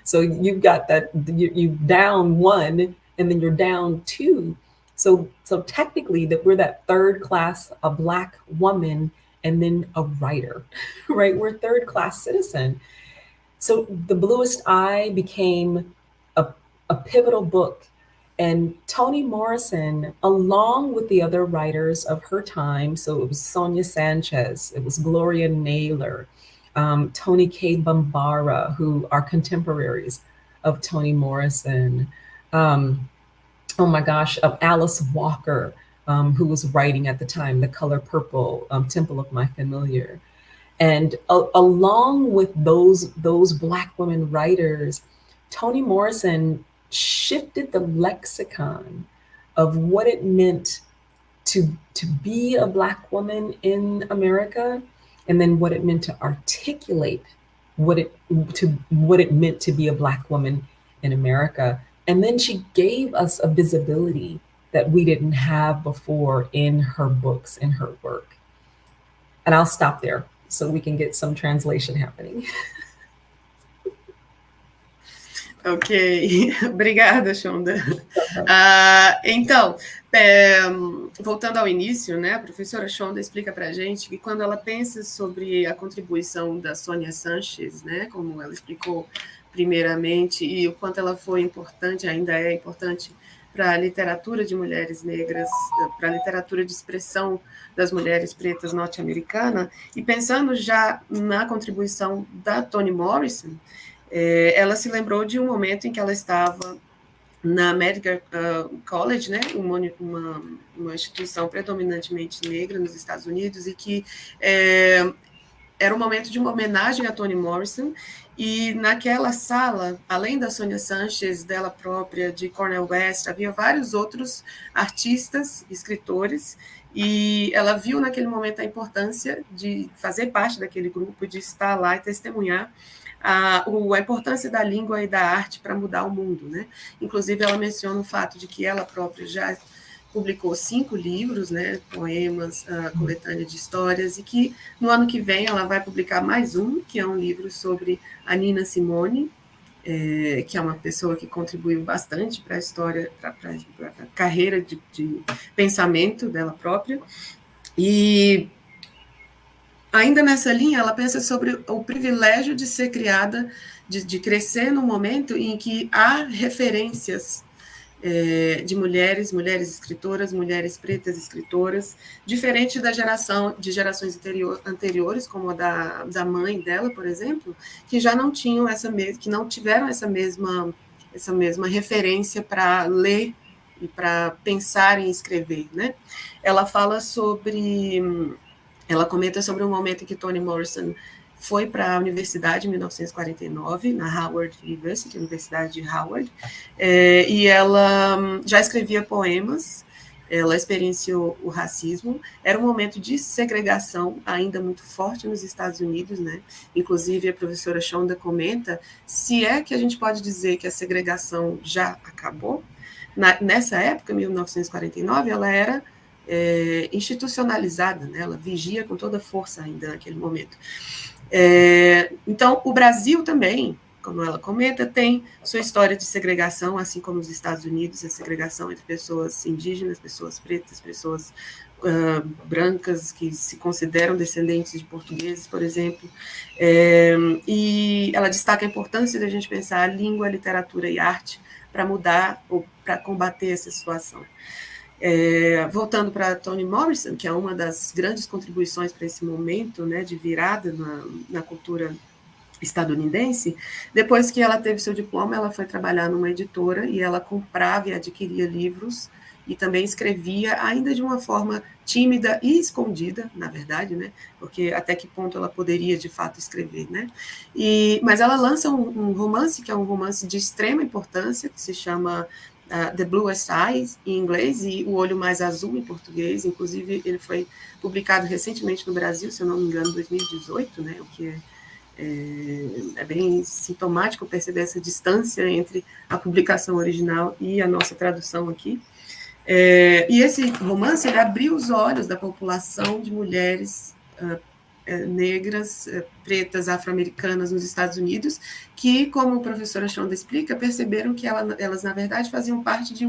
So you've got that, you down one, and then you're down two. So technically that we're that third class, a Black woman, and then a writer, right? We're third class citizen. So The Bluest Eye became a pivotal book. And Toni Morrison, along with the other writers of her time, so it was Sonia Sanchez, it was Gloria Naylor, Toni K. Bambara, who are contemporaries of Toni Morrison, oh my gosh, of Alice Walker, who was writing at the time, The Color Purple, Temple of My Familiar. And along with those Black women writers, Toni Morrison shifted the lexicon of what it meant to be a Black woman in America, and then what it meant to articulate what it meant to be a Black woman in America. And then she gave us a visibility that we didn't have before in her books, in her work. And I'll stop there so we can get some translation happening. Ok, obrigada, Shonda. Então, voltando ao início, né, a professora Shonda explica para a gente que quando ela pensa sobre a contribuição da Sonia Sanchez, né, como ela explicou primeiramente, e o quanto ela foi importante, ainda é importante para a literatura de mulheres negras, para a literatura de expressão das mulheres pretas norte-americana, e pensando já na contribuição da Toni Morrison, ela se lembrou de um momento em que ela estava na Medical College, né, uma instituição predominantemente negra nos Estados Unidos, e que era um momento de uma homenagem a Toni Morrison, e naquela sala, além da Sônia Sanchez, dela própria, de Cornel West, havia vários outros artistas, escritores, e ela viu naquele momento a importância de fazer parte daquele grupo, de estar lá e testemunhar a importância da língua e da arte para mudar o mundo, né? Inclusive, ela menciona o fato de que ela própria já publicou 5 livros, né, poemas, coletânea de histórias, e que no ano que vem ela vai publicar mais um, que é um livro sobre a Nina Simone, que é uma pessoa que contribuiu bastante para a história, para a carreira de pensamento dela própria. E ainda nessa linha, ela pensa sobre o privilégio de ser criada, de crescer no momento em que há referências de mulheres escritoras, mulheres pretas escritoras, diferente de gerações anteriores, como a da mãe dela, por exemplo, que já não tinham que não tiveram essa mesma referência para ler e para pensar em escrever, né? Ela comenta sobre um momento em que Toni Morrison foi para a universidade em 1949, na Howard University, Universidade de Howard, e ela já escrevia poemas, ela experienciou o racismo, era um momento de segregação ainda muito forte nos Estados Unidos, né? Inclusive a professora Shonda comenta se é que a gente pode dizer que a segregação já acabou. Nessa época, 1949, ela era institucionalizada, né? Ela vigia com toda força ainda naquele momento. Então, o Brasil também, como ela comenta, tem sua história de segregação, assim como os Estados Unidos, a segregação entre pessoas indígenas, pessoas pretas, pessoas brancas que se consideram descendentes de portugueses, por exemplo. E ela destaca a importância da gente pensar a língua, a literatura e a arte para mudar ou para combater essa situação. Voltando para Toni Morrison, que é uma das grandes contribuições para esse momento, né, de virada na cultura estadunidense, depois que ela teve seu diploma, ela foi trabalhar numa editora e ela comprava e adquiria livros e também escrevia, ainda de uma forma tímida e escondida, na verdade, né, porque até que ponto ela poderia, de fato, escrever, né, mas ela lança um romance, que é um romance de extrema importância, que se chama The Bluest Eyes, em inglês, e O Olho Mais Azul, em português. Inclusive, ele foi publicado recentemente no Brasil, se eu não me engano, em 2018, né, o que é bem sintomático perceber essa distância entre a publicação original e a nossa tradução aqui. E esse romance, ele abriu os olhos da população de mulheres negras, pretas, afro-americanas nos Estados Unidos, que, como a professora Shonda explica, perceberam que elas, na verdade, faziam parte de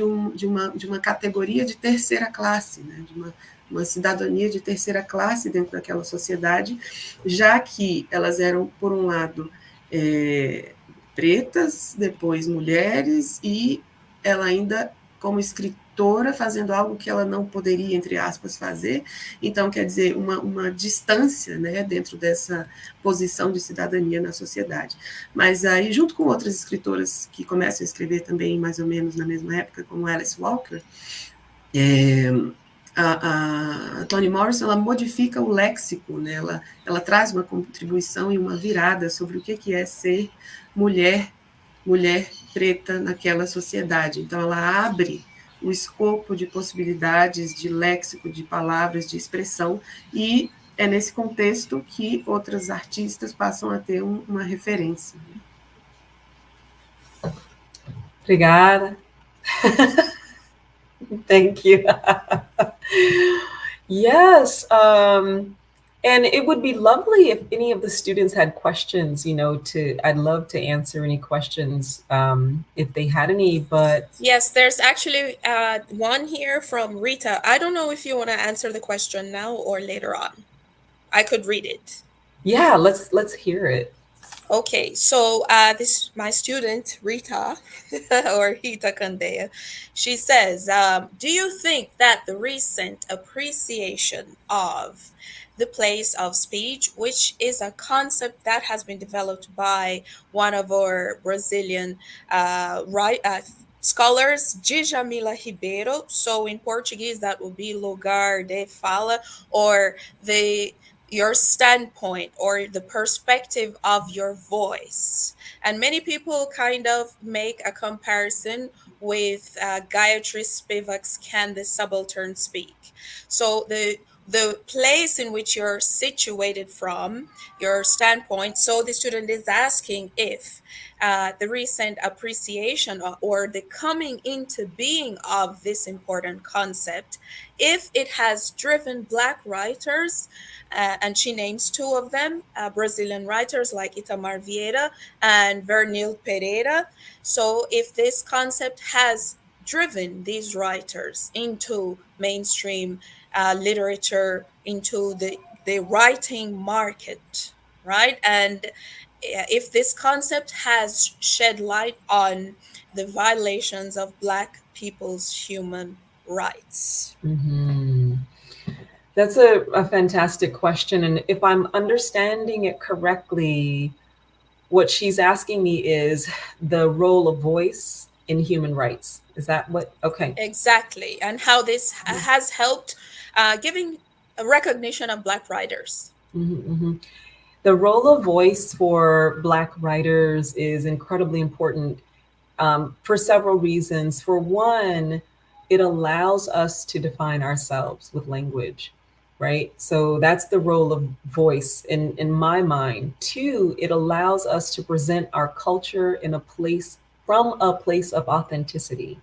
uma categoria de terceira classe, né, de uma cidadania de terceira classe dentro daquela sociedade, já que elas eram, por um lado, pretas, depois mulheres, e ela ainda, como escritora, fazendo algo que ela não poderia, entre aspas, fazer. Então, quer dizer, uma distância, né, dentro dessa posição de cidadania na sociedade. Mas aí, junto com outras escritoras que começam a escrever também mais ou menos na mesma época, como Alice Walker, a Toni Morrison, ela modifica o léxico, né? Ela traz uma contribuição e uma virada sobre o que é ser mulher preta naquela sociedade. Então, ela abre o escopo de possibilidades, de léxico, de palavras, de expressão, e é nesse contexto que outras artistas passam a ter uma referência. Obrigada. Thank you. Yes. And it would be lovely if any of the students had questions, I'd love to answer any questions if they had any, but. Yes, there's actually one here from Rita. I don't know if you want to answer the question now or later on. I could read it. Yeah, let's hear it. Okay, so this my student Rita or Rita Candea. She says, do you think that the recent appreciation of the place of speech, which is a concept that has been developed by one of our Brazilian scholars, Djamila Ribeiro. So in Portuguese, that would be lugar de fala, or the your standpoint or the perspective of your voice. And many people kind of make a comparison with Gayatri Spivak's Can the Subaltern Speak? So the place in which you're situated from, your standpoint. So the student is asking if the recent appreciation or the coming into being of this important concept, if it has driven Black writers, and she names two of them, Brazilian writers like Itamar Vieira and Vernil Pereira. So if this concept has driven these writers into mainstream literature, into the writing market, right? And if this concept has shed light on the violations of Black people's human rights. Mm-hmm. That's a fantastic question. And if I'm understanding it correctly, what she's asking me is the role of voice in human rights. Is that what? Okay. Exactly. And how this has helped giving a recognition of Black writers. Mm-hmm, mm-hmm. The role of voice for Black writers is incredibly important for several reasons. For one, it allows us to define ourselves with language, right? So that's the role of voice in my mind. Two, it allows us to present our culture in a place from a place of authenticity.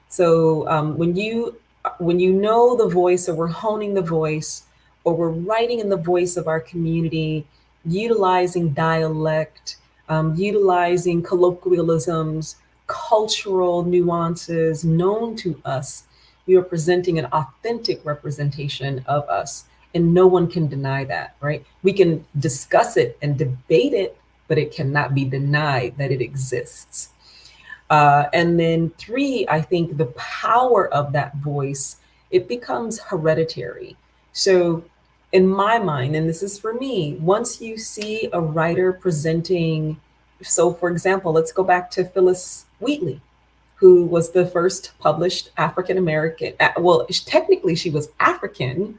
So when you know the voice, or we're honing the voice, or we're writing in the voice of our community, utilizing dialect, utilizing colloquialisms, cultural nuances known to us, we are presenting an authentic representation of us. And no one can deny that, right? We can discuss it and debate it, but it cannot be denied that it exists. And then three, I think the power of that voice, it becomes hereditary. So in my mind, and this is for me, once you see a writer presenting, so for example, let's go back to Phyllis Wheatley, who was the first published African-American, well, technically she was African,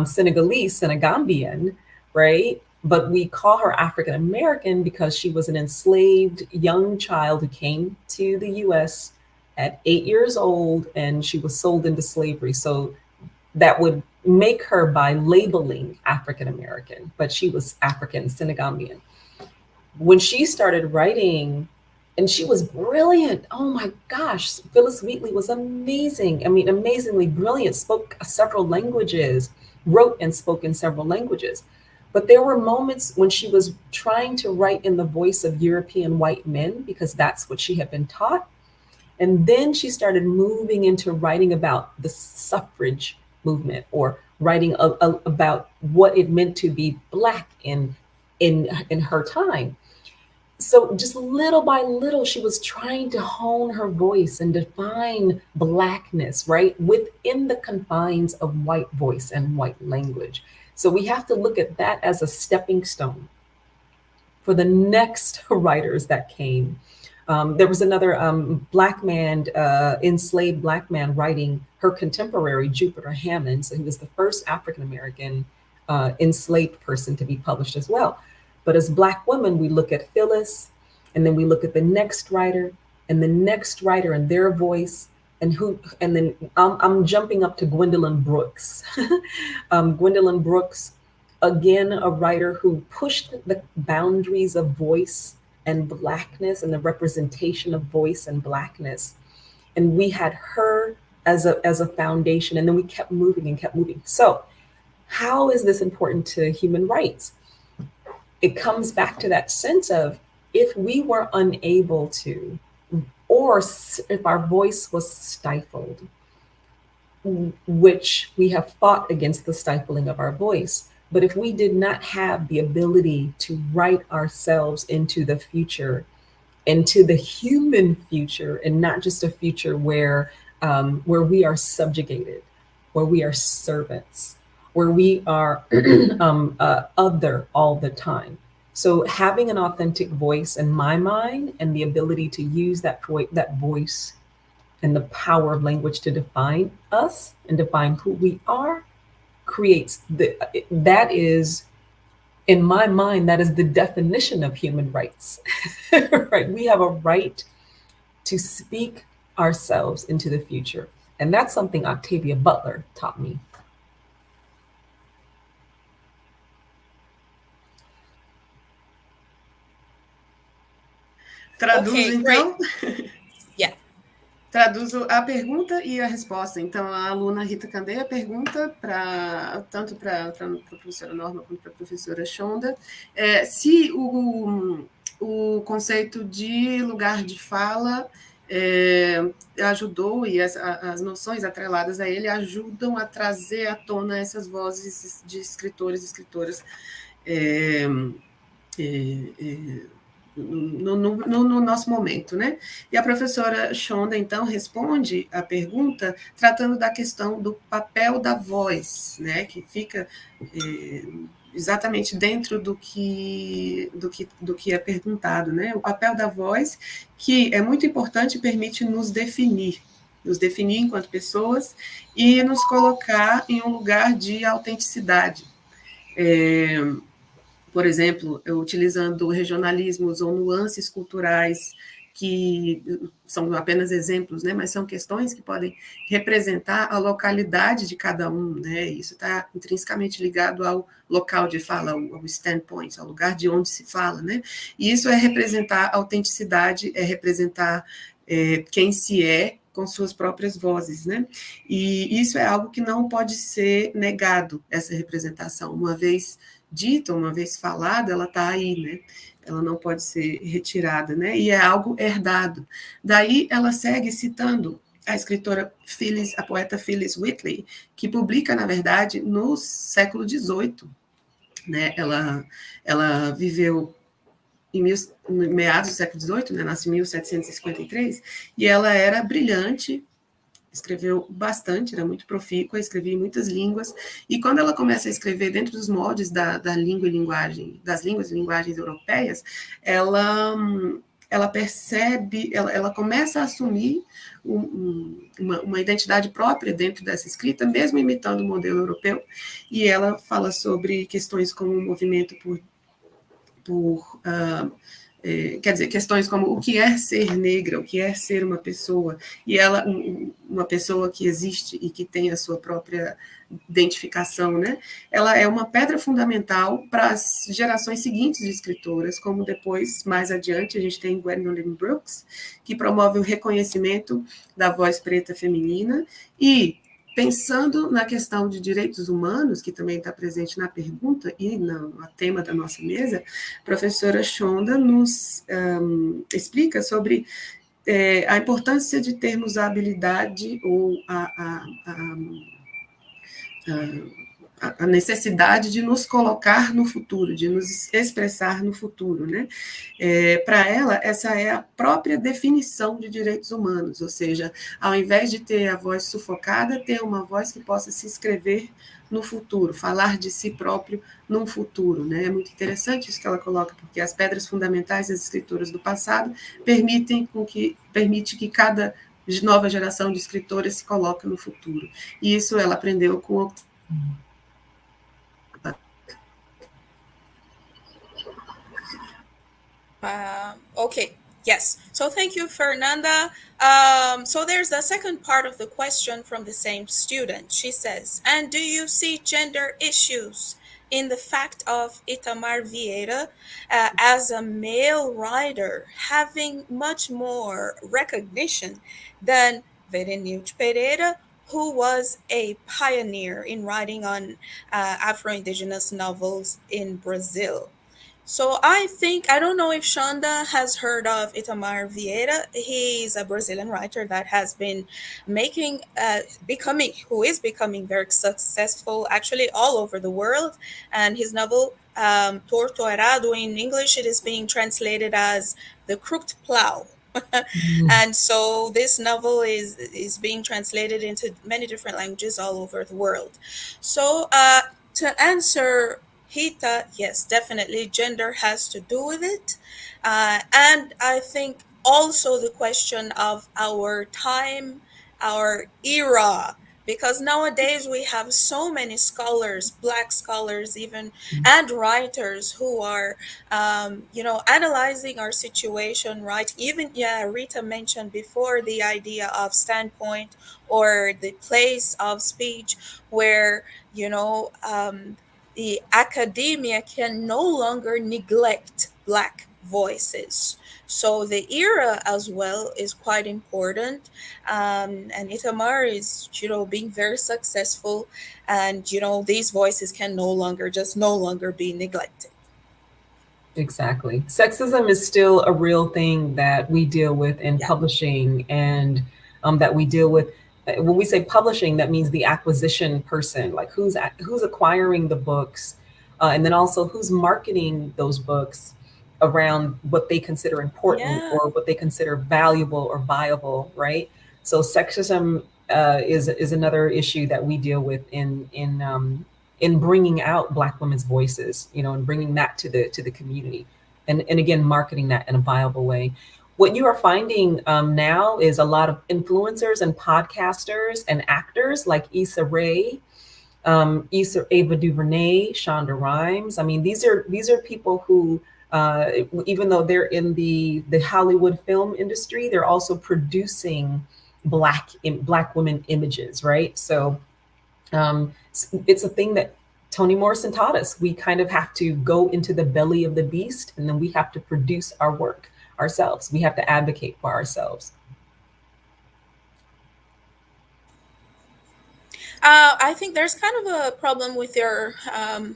Senegalese, Senegambian, right? But we call her African-American because she was an enslaved young child who came to the US at 8 years old, and she was sold into slavery. So that would make her by labeling African-American, but she was African, Senegambian. When she started writing, and she was brilliant. Oh my gosh, Phyllis Wheatley was amazing. I mean, amazingly brilliant, spoke several languages, wrote and spoke in several languages. But there were moments when she was trying to write in the voice of European white men, because that's what she had been taught. And then she started moving into writing about the suffrage movement, or writing about what it meant to be Black in her time. So just little by little, she was trying to hone her voice and define Blackness, right, within the confines of white voice and white language. So we have to look at that as a stepping stone for the next writers that came. There was another Black man, enslaved Black man, writing, her contemporary, Jupiter Hammond. So he was the first African-American enslaved person to be published as well. But as Black women, we look at Phyllis, and then we look at the next writer, and the next writer and their voice, and then I'm jumping up to Gwendolyn Brooks. Gwendolyn Brooks, again, a writer who pushed the boundaries of voice and Blackness and the representation of voice and Blackness. And we had her as a foundation, and then we kept moving and kept moving. So how is this important to human rights? It comes back to that sense of, if we were unable to, or if our voice was stifled, which we have fought against the stifling of our voice, but if we did not have the ability to write ourselves into the future, into the human future, and not just a future where we are subjugated, where we are servants, where we are other all the time. So having an authentic voice, in my mind, and the ability to use that voice and the power of language to define us and define who we are, creates that is, in my mind, that is the definition of human rights. Right? We have a right to speak ourselves into the future. And that's something Octavia Butler taught me. Traduzo, então? Yeah. Traduzo a pergunta e a resposta. Então, a aluna Rita Candeia pergunta tanto para a professora Norma quanto para a professora Shonda se o conceito de lugar de fala ajudou, e as noções atreladas a ele ajudam a trazer à tona essas vozes de escritores e escritoras no nosso momento, né? E a professora Shonda, então, responde a pergunta tratando da questão do papel da voz, né? Que fica exatamente dentro do que é perguntado, né? O papel da voz, que é muito importante, permite nos definir enquanto pessoas e nos colocar em um lugar de autenticidade. Por exemplo, utilizando regionalismos ou nuances culturais, que são apenas exemplos, né, mas são questões que podem representar a localidade de cada um, né, isso está intrinsecamente ligado ao local de fala, ao standpoint, ao lugar de onde se fala, né, e isso é representar autenticidade, é representar quem se é com suas próprias vozes, né, e isso é algo que não pode ser negado, essa representação, uma vez dita, uma vez falada, ela está aí, né? Ela não pode ser retirada, né? E é algo herdado. Daí ela segue citando a escritora a poeta Phyllis Wheatley, que publica, na verdade, no século XVIII, né? Ela viveu em meados do século XVIII, né? Nasceu em 1753, e ela era brilhante, escreveu bastante, era muito profícua, escrevia em muitas línguas, e quando ela começa a escrever dentro dos moldes das línguas e linguagens europeias, ela percebe, ela começa a assumir uma identidade própria dentro dessa escrita, mesmo imitando o modelo europeu, e ela fala sobre questões como o movimento quer dizer, questões como o que é ser negra, o que é ser uma pessoa, e ela, uma pessoa que existe e que tem a sua própria identificação, né? Ela é uma pedra fundamental para as gerações seguintes de escritoras, como depois, mais adiante, a gente tem Gwendolyn Brooks, que promove o reconhecimento da voz preta feminina, e pensando na questão de direitos humanos, que também está presente na pergunta e no tema da nossa mesa, a professora Shonda nos explica sobre a importância de termos a habilidade ou a necessidade de nos colocar no futuro, de nos expressar no futuro, né? Para ela, essa é a própria definição de direitos humanos, ou seja, ao invés de ter a voz sufocada, ter uma voz que possa se escrever no futuro, falar de si próprio num futuro, né? É muito interessante isso que ela coloca, porque as pedras fundamentais das escritoras do passado permite que cada nova geração de escritores se coloque no futuro. E isso ela aprendeu com Okay, yes. So thank you, Fernanda. So there's the second part of the question from the same student. She says, and do you see gender issues in the fact of Itamar Vieira as a male writer having much more recognition than Berenice Pereira, who was a pioneer in writing on Afro-Indigenous novels in Brazil? So I don't know if Shonda has heard of Itamar Vieira. He's a Brazilian writer that has been who is becoming very successful actually all over the world. And his novel, Torto Errado in English, it is being translated as The Crooked Plow. And so this novel is being translated into many different languages all over the world. So to answer Hita, yes, definitely gender has to do with it. And I think also the question of our time, our era, because nowadays we have so many scholars, Black scholars even, and writers who are, analyzing our situation, right? Even, yeah, Rita mentioned before the idea of standpoint or the place of speech, where, the academia can no longer neglect Black voices. So the era as well is quite important, and Itamar is, being very successful, and these voices can no longer be neglected. Exactly. Sexism is still a real thing that we deal with in Yeah. publishing, and that we deal with. When we say publishing, that means the acquisition person, like who's acquiring the books, and then also who's marketing those books around what they consider important Yeah. or what they consider valuable or viable, right? So sexism is another issue that we deal with in bringing out Black women's voices, and bringing that to the community, and again, marketing that in a viable way. What you are finding now is a lot of influencers and podcasters and actors like Issa Rae, Ava DuVernay, Shonda Rhimes. I mean, these are people who, even though they're in the Hollywood film industry, they're also producing Black women images, right? So it's a thing that Toni Morrison taught us. We kind of have to go into the belly of the beast, and then we have to produce our work ourselves. We have to advocate for ourselves. I think there's kind of a problem with your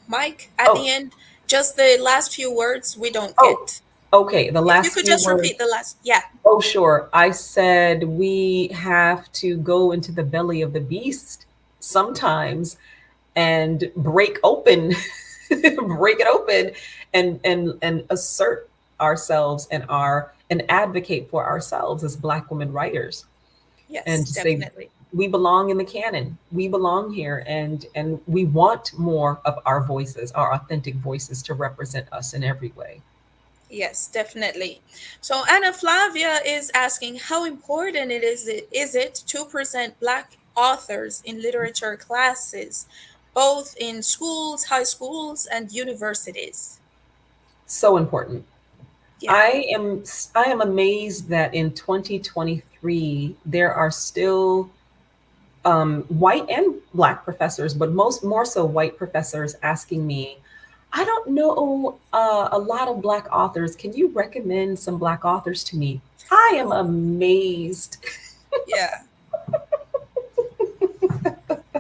mic at the end. Just the last few words we don't get. Okay. The If you last could few just words. repeat the last, yeah. Oh, sure. I said we have to go into the belly of the beast sometimes and break it open, and assert ourselves and advocate for ourselves as Black women writers, Yes, and to say definitely. we belong in the canon. We belong here, and we want more of our voices, our authentic voices, to represent us in every way. Yes, definitely. So Anna Flavia is asking how important it is to present Black authors in literature classes, both in schools, high schools, and universities. So important. Yeah. I am amazed that in 2023 there are still white and Black professors, but more so white professors, asking me, I don't know a lot of Black authors. Can you recommend some Black authors to me? I am amazed. Yeah.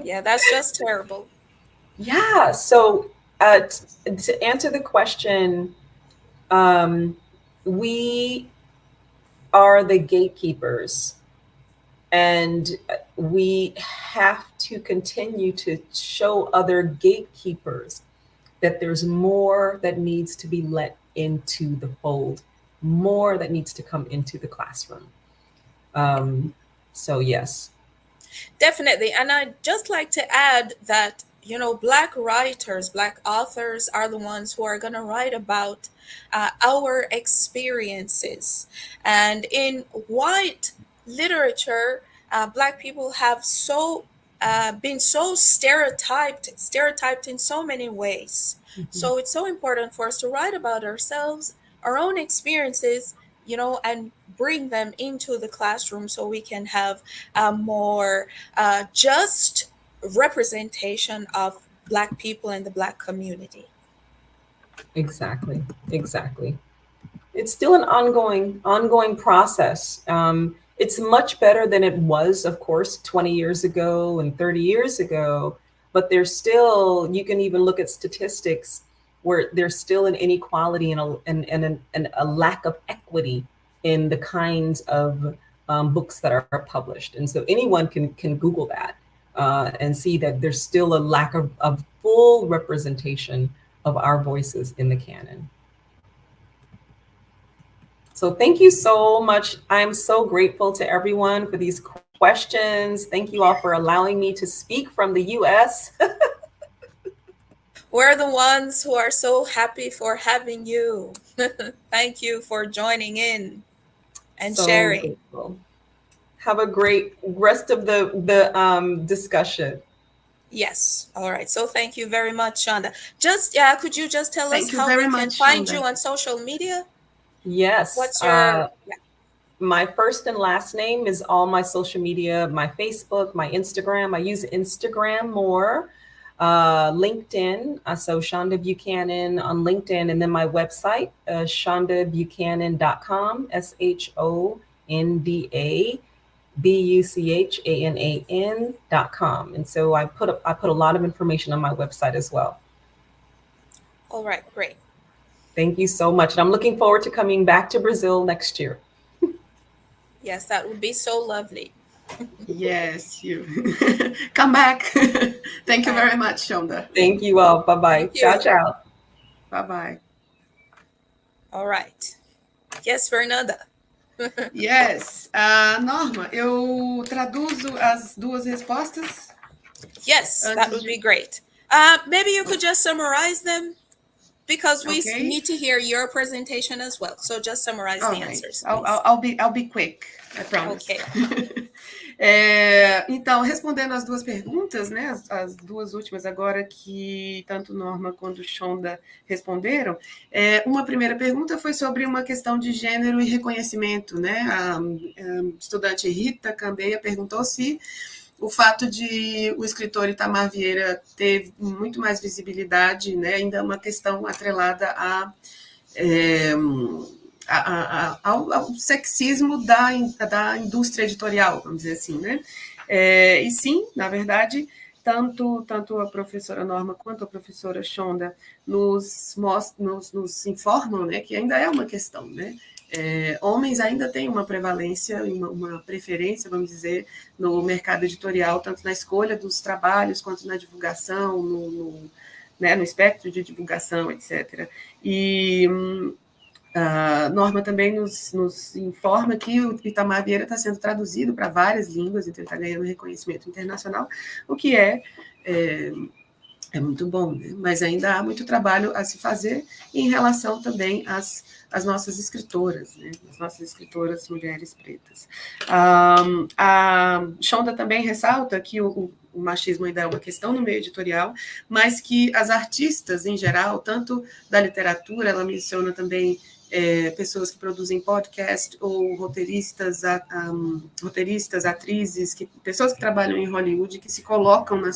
Yeah, that's just terrible. Yeah. So to answer the question, um, we are the gatekeepers, and we have to continue to show other gatekeepers that there's more that needs to be let into the fold, more that needs to come into the classroom. So yes. Definitely. And I'd just like to add that, Black writers, Black authors are the ones who are going to write about our experiences. And in white literature, Black people have been so stereotyped in so many ways. Mhm. So it's so important for us to write about ourselves, our own experiences, and bring them into the classroom so we can have a more just representation of Black people and the Black community. Exactly. Exactly. It's still an ongoing process. It's much better than it was, of course, 20 years ago and 30 years ago, but there's still, you can even look at statistics where there's still an inequality and a lack of equity in the kinds of books that are published. And so anyone can Google that and see that there's still a lack of full representation of our voices in the canon. So thank you so much. I'm so grateful to everyone for these questions. Thank you all for allowing me to speak from the US. We're the ones who are so happy for having you. Thank you for joining in and So sharing. grateful. Have a great rest of the discussion. Yes. All right. So thank you very much, Shonda. Could you just tell us how we can find you on social media? Yes. What's your my first and last name is all my social media, my Facebook, my Instagram. I use Instagram more, LinkedIn. So Shonda Buchanan on LinkedIn, and then my website, shondabuchanan.com, ShondaBuchanan.com. And so I put a lot of information on my website as well. All right, great. Thank you so much. And I'm looking forward to coming back to Brazil next year. Yes, that would be so lovely. Yes, you come back. Thank you very much, Shonda. Thank you all. Bye-bye. Tchau, tchau. Bye-bye. All right. Yes, Fernanda. Yes. Norma, eu traduzo as duas respostas? Yes, that would be great. Maybe you could just summarize them, because we need to hear your presentation as well. So just summarize the answers. I'll be quick, I promise. Okay. Então, respondendo as duas perguntas, né, as duas últimas agora que tanto Norma quanto Shonda responderam, uma primeira pergunta foi sobre uma questão de gênero e reconhecimento, né? A estudante Rita Candeia perguntou se o fato de o escritor Itamar Vieira ter muito mais visibilidade, né, ainda é uma questão atrelada ao sexismo da indústria editorial, vamos dizer assim, né? E sim, na verdade, tanto a professora Norma quanto a professora Shonda nos informam, né, que ainda é uma questão, né? Homens ainda têm uma prevalência, uma preferência, vamos dizer, no mercado editorial, tanto na escolha dos trabalhos, quanto na divulgação, no espectro de divulgação, etc. E a Norma também nos informa que o Itamar Vieira está sendo traduzido para várias línguas, então está ganhando reconhecimento internacional, o que é muito bom, né? Mas ainda há muito trabalho a se fazer em relação também às nossas escritoras, né? As nossas escritoras mulheres pretas. A Shonda também ressalta que o machismo ainda é uma questão no meio editorial, mas que as artistas, em geral, tanto da literatura, ela menciona também pessoas que produzem podcast, ou roteiristas, atrizes, pessoas que trabalham em Hollywood, que se colocam na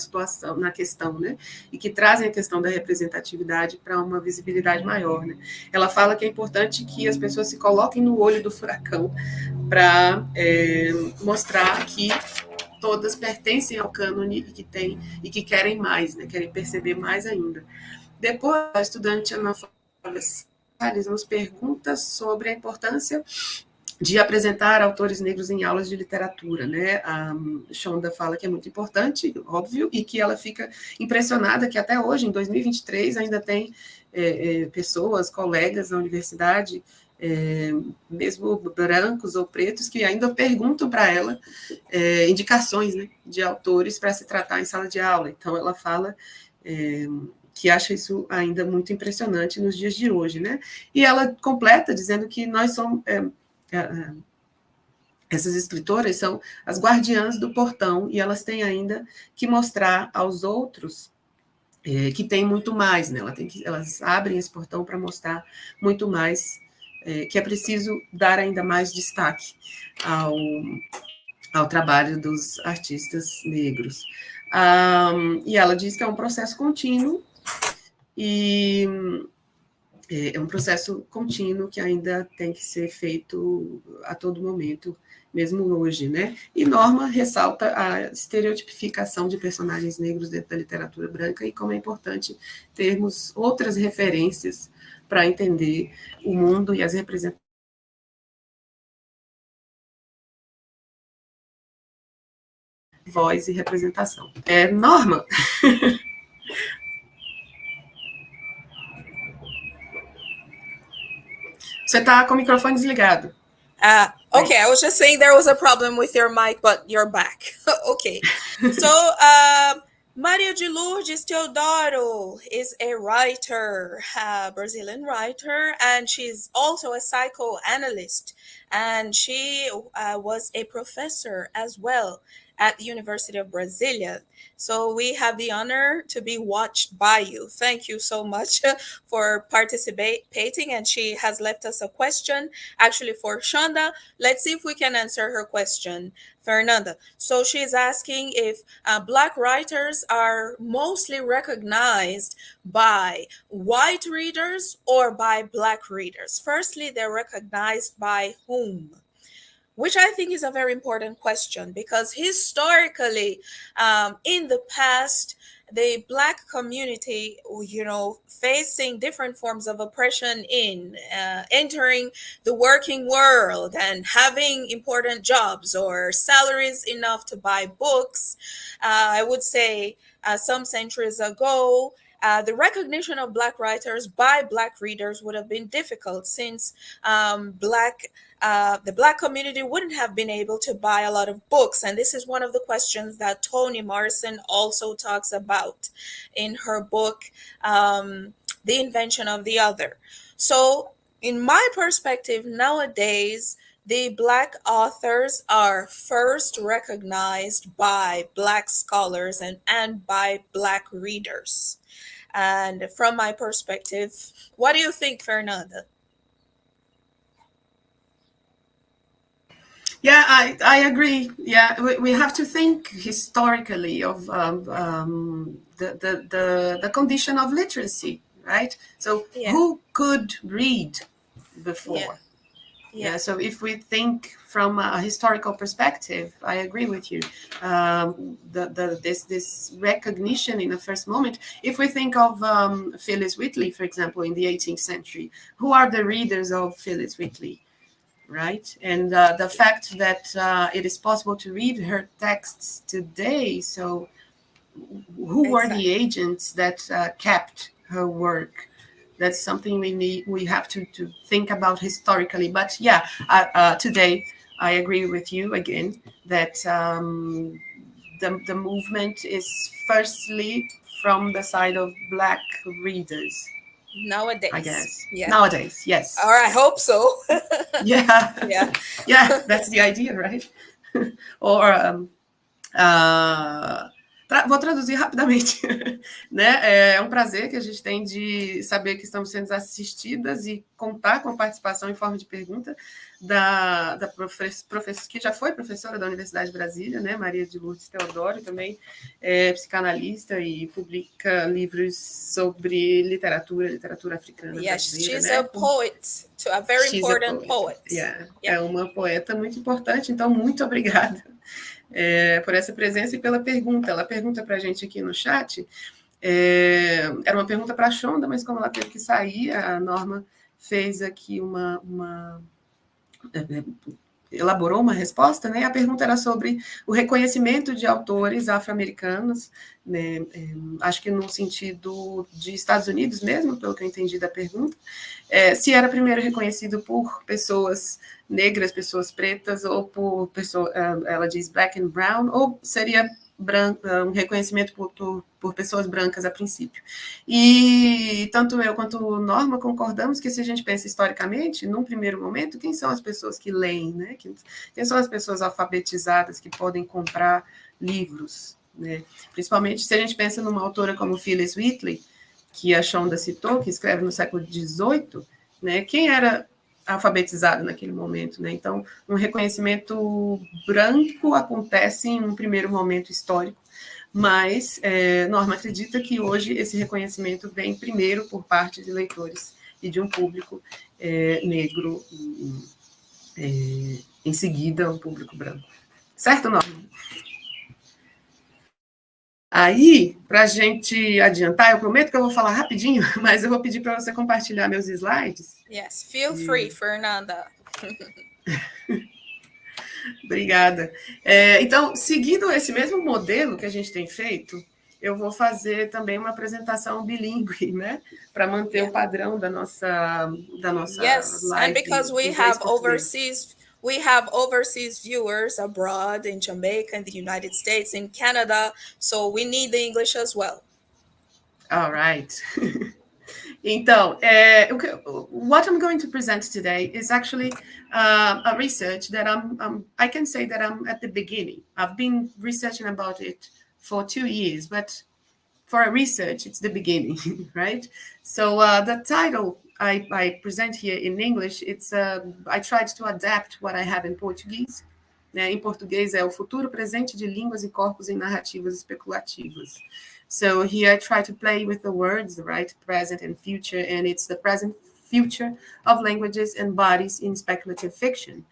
questão, né? E que trazem a questão da representatividade para uma visibilidade maior, né? Ela fala que é importante que as pessoas se coloquem no olho do furacão para mostrar que todas pertencem ao cânone e que querem mais, né? Querem perceber mais ainda. Depois, a estudante Ana Flávia nos pergunta sobre a importância de apresentar autores negros em aulas de literatura, né? A Shonda fala que é muito importante, óbvio, e que ela fica impressionada que até hoje, em 2023, ainda tem pessoas, colegas na universidade, mesmo brancos ou pretos, que ainda perguntam para ela indicações, né, de autores para se tratar em sala de aula. Então, ela fala que acha isso ainda muito impressionante nos dias de hoje, né? E ela completa dizendo que nós somos... essas escritoras são as guardiãs do portão, e elas têm ainda que mostrar aos outros que tem muito mais, né? Elas abrem esse portão para mostrar muito mais, que é preciso dar ainda mais destaque ao trabalho dos artistas negros. E ela diz que é um processo contínuo, e é um processo contínuo que ainda tem que ser feito a todo momento, mesmo hoje, né? E Norma ressalta a estereotipificação de personagens negros dentro da literatura branca e como é importante termos outras referências para entender o mundo e as representações. Voz e representação. Norma! Você está com o microfone desligado. Okay, I was just saying there was a problem with your mic, but you're back. Okay. So, Maria Maria de Lourdes Teodoro is a writer, a Brazilian writer, and she's also a psychoanalyst. And she was a professor as well at the University of Brasilia. So we have the honor to be watched by you. Thank you so much for participating. And she has left us a question actually for Shonda. Let's see if we can answer her question, Fernanda. So she's asking if Black writers are mostly recognized by white readers or by Black readers. Firstly, they're recognized by whom? Which I think is a very important question, because historically, in the past, the Black community, facing different forms of oppression in entering the working world and having important jobs or salaries enough to buy books, I would say some centuries ago, the recognition of Black writers by Black readers would have been difficult, since the Black community wouldn't have been able to buy a lot of books. And this is one of the questions that Toni Morrison also talks about in her book, The Invention of the Other. So in my perspective, nowadays, the Black authors are first recognized by Black scholars and by Black readers. And from my perspective, what do you think, Fernanda? Yeah, I agree. Yeah, we have to think historically of the condition of literacy, right? So who could read before? Yeah. So if we think from a historical perspective, I agree with you. This recognition in the first moment. If we think of Phyllis Wheatley, for example, in the 18th century, who are the readers of Phyllis Wheatley? Right, and the fact that it is possible to read her texts today. So, who were the agents that kept her work? That's something we have to think about historically. But yeah, today I agree with you again that the movement is firstly from the side of Black readers. Nowadays, I guess. Yeah. Nowadays, yes. Or I hope so. Yeah. Yeah. That's the idea, right? Or vou traduzir rapidamente, né? É um prazer que a gente tem de saber que estamos sendo assistidas e contar com a participação em forma de pergunta da professora, que já foi professora da Universidade de Brasília, né? Maria de Lourdes Teodoro, também é psicanalista e publica livros sobre literatura africana brasileira. She's né? a poet, a very important poet. Yeah. É uma poeta muito importante, então muito obrigada por essa presença e pela pergunta. Ela pergunta para a gente aqui no chat, era uma pergunta para a Shonda, mas como ela teve que sair, a Norma fez aqui elaborou uma resposta, né? A pergunta era sobre o reconhecimento de autores afro-americanos, né? Acho que no sentido de Estados Unidos mesmo, pelo que eu entendi da pergunta, se era primeiro reconhecido por pessoas negras, pessoas pretas, ou por pessoas, ela diz black and brown, ou seria um reconhecimento por pessoas brancas a princípio. E tanto eu quanto Norma concordamos que, se a gente pensa historicamente, num primeiro momento, quem são as pessoas que leem, né? Quem são as pessoas alfabetizadas que podem comprar livros, né? Principalmente se a gente pensa numa autora como Phyllis Wheatley, que a Shonda citou, que escreve no século XVIII, né? Quem era alfabetizado naquele momento, né? Então, um reconhecimento branco acontece em um primeiro momento histórico, mas Norma acredita que hoje esse reconhecimento vem primeiro por parte de leitores e de um público negro, em seguida um público branco. Certo, Norma? Aí, para a gente adiantar, eu prometo que eu vou falar rapidinho, mas eu vou pedir para você compartilhar meus slides. Yes, feel free, Fernanda. Obrigada. Então, seguindo esse mesmo modelo que a gente tem feito, eu vou fazer também uma apresentação bilíngue, né? Para manter o padrão da nossa Yes, live. and because we have overseas We have overseas viewers abroad in Jamaica, in the United States, in Canada, so we need the English as well. All right. Então, what I'm going to present today is actually a research that I can say that I'm at the beginning. I've been researching about it for 2 years, but for a research, it's the beginning, right? So the title I present here in English, I tried to adapt what I have in Portuguese. Em português é o futuro presente de línguas e corpos em narrativas especulativas. So here I try to play with the words, right? Present and future, and it's the present future of languages and bodies in speculative fiction.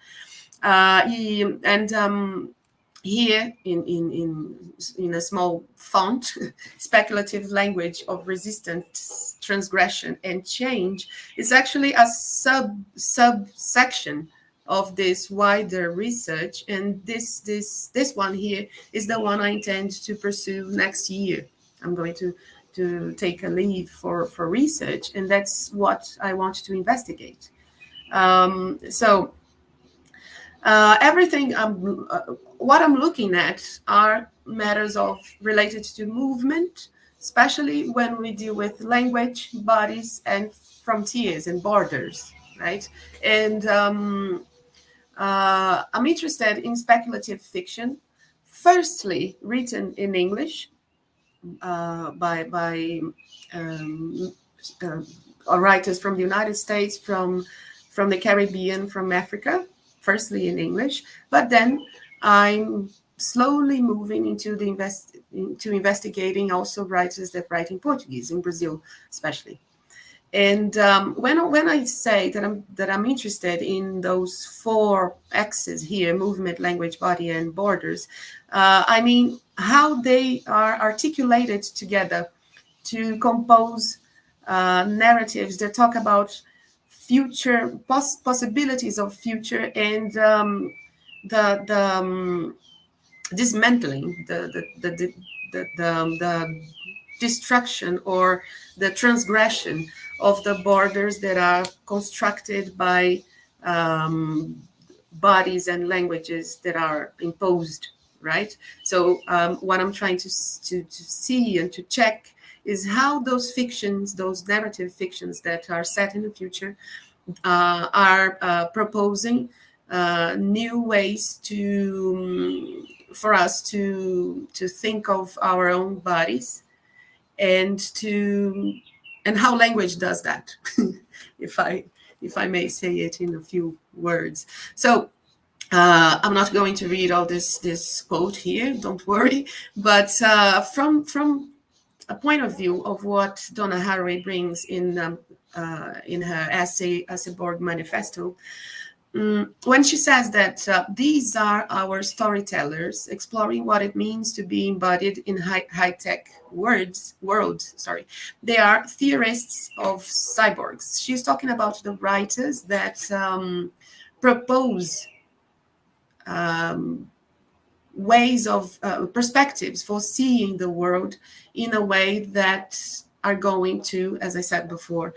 Here in a small font, speculative language of resistance, transgression, and change is actually a subsection of this wider research, and this one here is the one I intend to pursue next year. I'm going to take a leave for research, and that's what I want to investigate. Everything what I'm looking at are matters related to movement, especially when we deal with language, bodies, and frontiers and borders, right? And I'm interested in speculative fiction, firstly written in English by writers from the United States, from the Caribbean, from Africa, firstly in English, but then I'm slowly moving into investigating also writers that write in Portuguese, in Brazil especially. And when I say that I'm interested in those 4 axes here, movement, language, body, and borders, I mean how they are articulated together to compose narratives that talk about future possibilities of future, and the dismantling, the destruction or the transgression of the borders that are constructed by bodies and languages that are imposed, right? So what I'm trying to see and to check is how those fictions, those narrative fictions that are set in the future are proposing new ways for us to think of our own bodies, and how language does that, if I may say it in a few words. So I'm not going to read all this quote here, don't worry, but from a point of view of what Donna Haraway brings in her essay Borg Manifesto, when she says that these are our storytellers exploring what it means to be embodied in high-tech world. They are theorists of cyborgs. She's talking about the writers that propose ways of perspectives for seeing the world in a way that are going to, as I said before,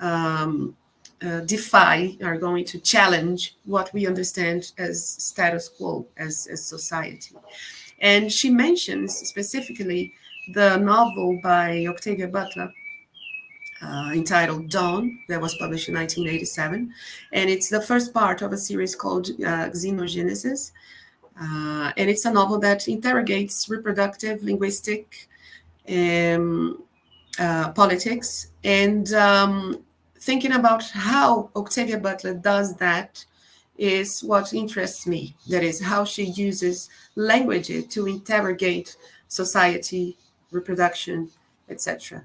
are going to challenge what we understand as status quo, as society. And she mentions specifically the novel by Octavia Butler entitled Dawn, that was published in 1987. And it's the first part of a series called Xenogenesis. And it's a novel that interrogates reproductive, linguistic, politics, and thinking about how Octavia Butler does that is what interests me. That is how she uses language to interrogate society, reproduction, etc.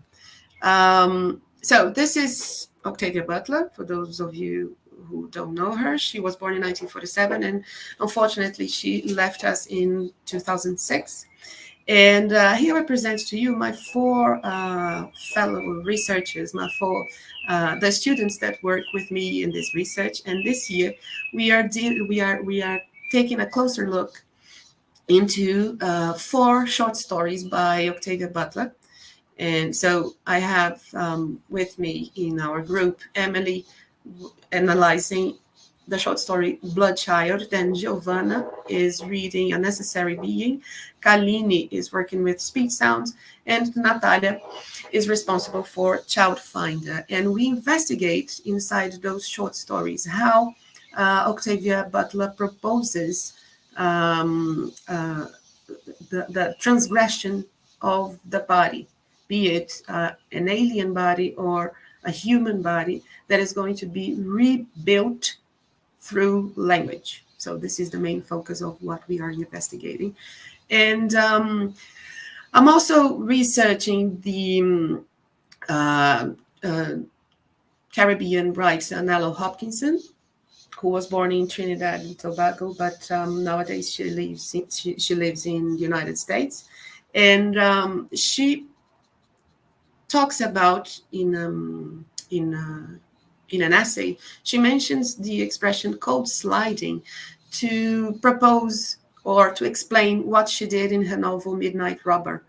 So this is Octavia Butler. For those of you who don't know her, she was born in 1947, and unfortunately she left us in 2006. And here I present to you my 4 fellow researchers, the students that work with me in this research. And this year we are taking a closer look into 4 short stories by Octavia Butler. And so I have with me in our group Emily analyzing the short story Blood Child. Then Giovanna is reading A Necessary Being. Kalini is working with speech sounds. And Natalia is responsible for Child Finder. And we investigate inside those short stories how Octavia Butler proposes the transgression of the body, be it an alien body or a human body that is going to be rebuilt through language. So this is the main focus of what we are investigating. And I'm also researching the Caribbean writer Nalo Hopkinson, who was born in Trinidad and Tobago, but nowadays she lives in the United States. And she talks about in an essay, she mentions the expression code sliding to propose or to explain what she did in her novel Midnight Robber.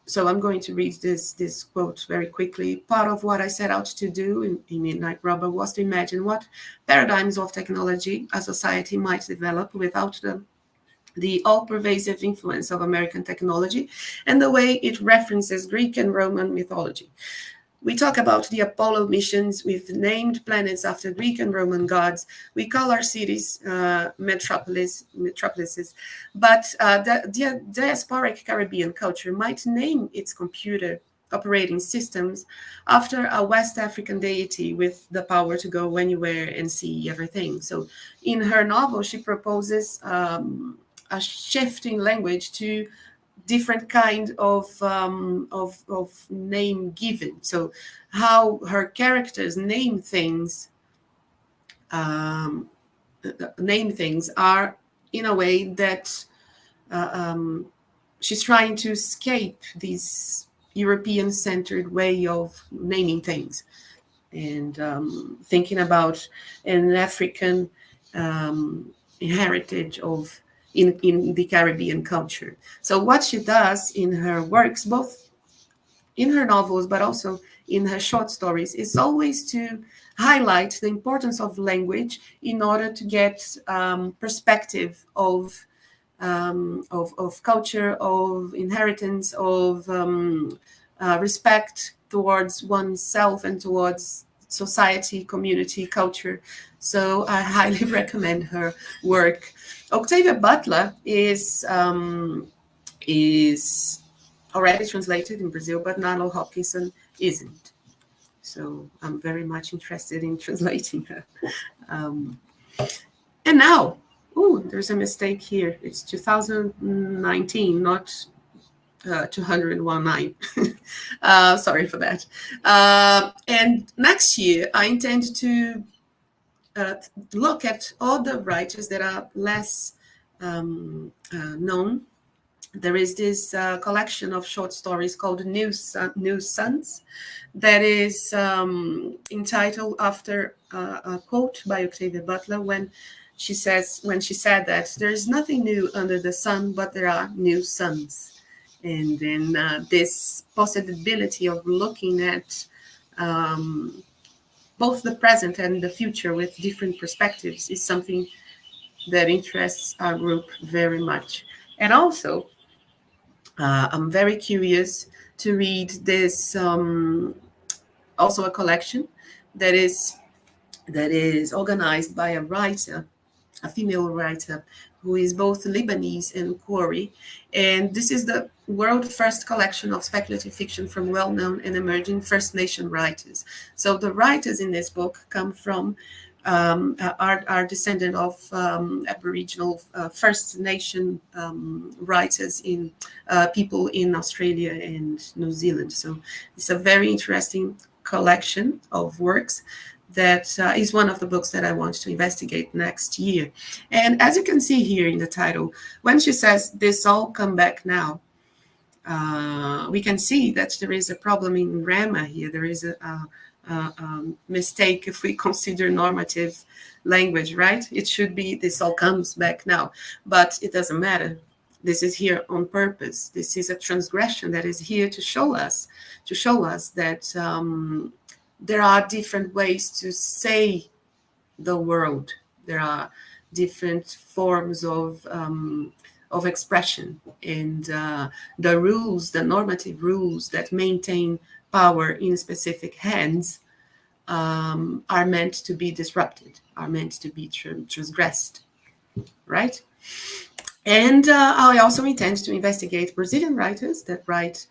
So I'm going to read this quote very quickly. Part of what I set out to do in Midnight Robber was to imagine what paradigms of technology a society might develop without the all-pervasive influence of American technology and the way it references Greek and Roman mythology. We talk about the Apollo missions. We've named planets after Greek and Roman gods. We call our cities metropolises. But the diasporic Caribbean culture might name its computer operating systems after a West African deity with the power to go anywhere and see everything. So in her novel, she proposes a shift in language to different kind of name given. So how her characters name things are in a way that she's trying to escape this European-centered way of naming things and thinking about an African heritage of in the Caribbean culture. So what she does in her works, both in her novels, but also in her short stories, is always to highlight the importance of language in order to get perspective of culture, of inheritance, of respect towards oneself and towards society, community, culture. So I highly recommend her work. Octavia Butler is already translated in Brazil, but Nalo Hopkinson isn't. So I'm very much interested in translating her. And now, there's a mistake here. It's 2019, not 219. Sorry for that. And next year, I intend to look at all the writers that are less known. There is this collection of short stories called New Suns that is entitled after a quote by Octavia Butler when she said that there is nothing new under the sun, but there are new suns. And then this possibility of looking at both the present and the future with different perspectives is something that interests our group very much. And also, I'm very curious to read this, also a collection that is organized by a writer, a female writer, who is both Lebanese and Khoury. And this is the world first collection of speculative fiction from well-known and emerging First Nation writers. So the writers in this book come from, are descendant of Aboriginal First Nation writers in people in Australia and New Zealand. So it's a very interesting collection of works that is one of the books that I want to investigate next year. And as you can see here in the title, when she says, "This all come back now," we can see that there is a problem in grammar here. There is a mistake if we consider normative language, right? It should be, "This all comes back now," but it doesn't matter. This is here on purpose. This is a transgression that is here to show us that there are different ways to say the world. There are different forms of expression, and the rules, the normative rules that maintain power in specific hands are meant to be disrupted, are meant to be transgressed, right? And I also intend to investigate Brazilian writers that write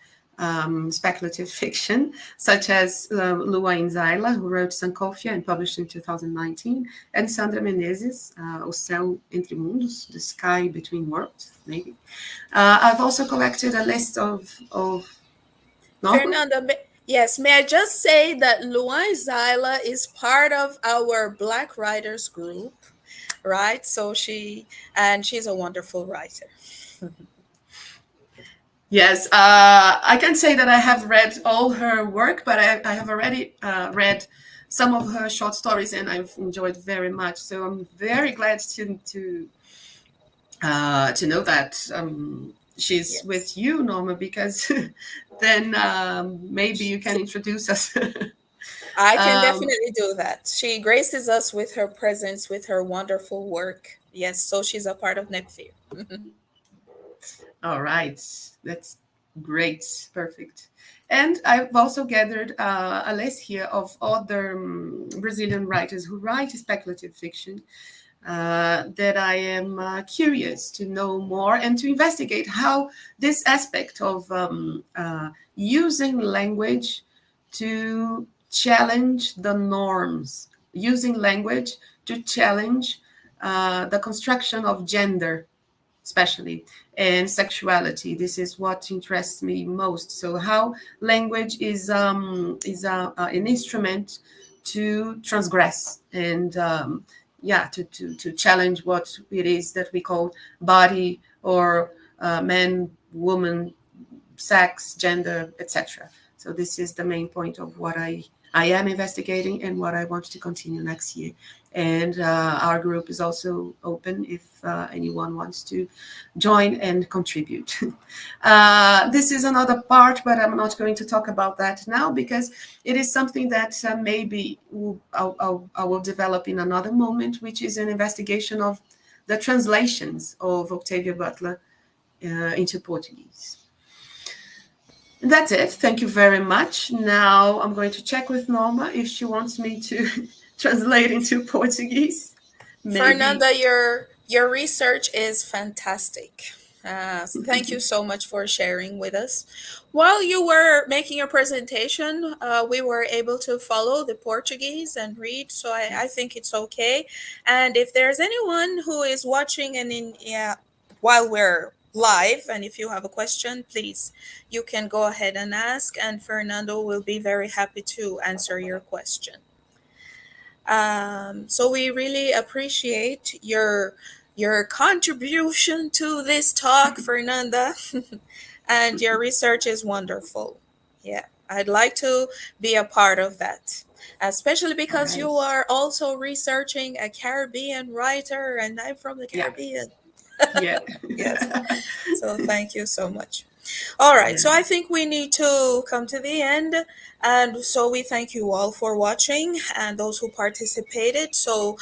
speculative fiction, such as Luan Zaila, who wrote Sankofa and published in 2019, and Sandra Menezes, O Céu Entre Mundos, The Sky Between Worlds, maybe. I've also collected a list of Fernanda, yes, may I just say that Luan Zaila is part of our Black writers group, right? So she's a wonderful writer. Yes, I can say that I have read all her work, but I have already read some of her short stories, and I've enjoyed very much. So I'm very glad to know that she's with you, Norma, because then maybe you can introduce us. I can definitely do that. She graces us with her presence, with her wonderful work. Yes, so she's a part of NEPFIR. All right, that's great, perfect. And I've also gathered a list here of other Brazilian writers who write speculative fiction that I am curious to know more and to investigate how this aspect of using language to challenge the norms, using language to challenge the construction of gender, especially, and sexuality. This is what interests me most. So how language is an instrument to transgress and to challenge what it is that we call body or man, woman, sex, gender, etc. So this is the main point of what I am investigating and what I want to continue next year. And our group is also open if anyone wants to join and contribute. This is another part, but I'm not going to talk about that now because it is something that maybe I will develop in another moment, which is an investigation of the translations of Octavia Butler into Portuguese. And that's it. Thank you very much. Now I'm going to check with Norma if she wants me to translate into Portuguese. Maybe. Fernanda, your research is fantastic. So thank you so much for sharing with us. While you were making your presentation, we were able to follow the Portuguese and read, so I think it's okay. And if there's anyone who is watching and while we're live, and if you have a question, please, you can go ahead and ask, and Fernando will be very happy to answer your question. So we really appreciate your contribution to this talk, Fernanda, and your research is wonderful. Yeah, I'd like to be a part of that, especially because you are also researching a Caribbean writer, and I'm from the Caribbean. Yeah. Yes. So thank you so much. All right. So I think we need to come to the end. And so we thank you all for watching and those who participated. So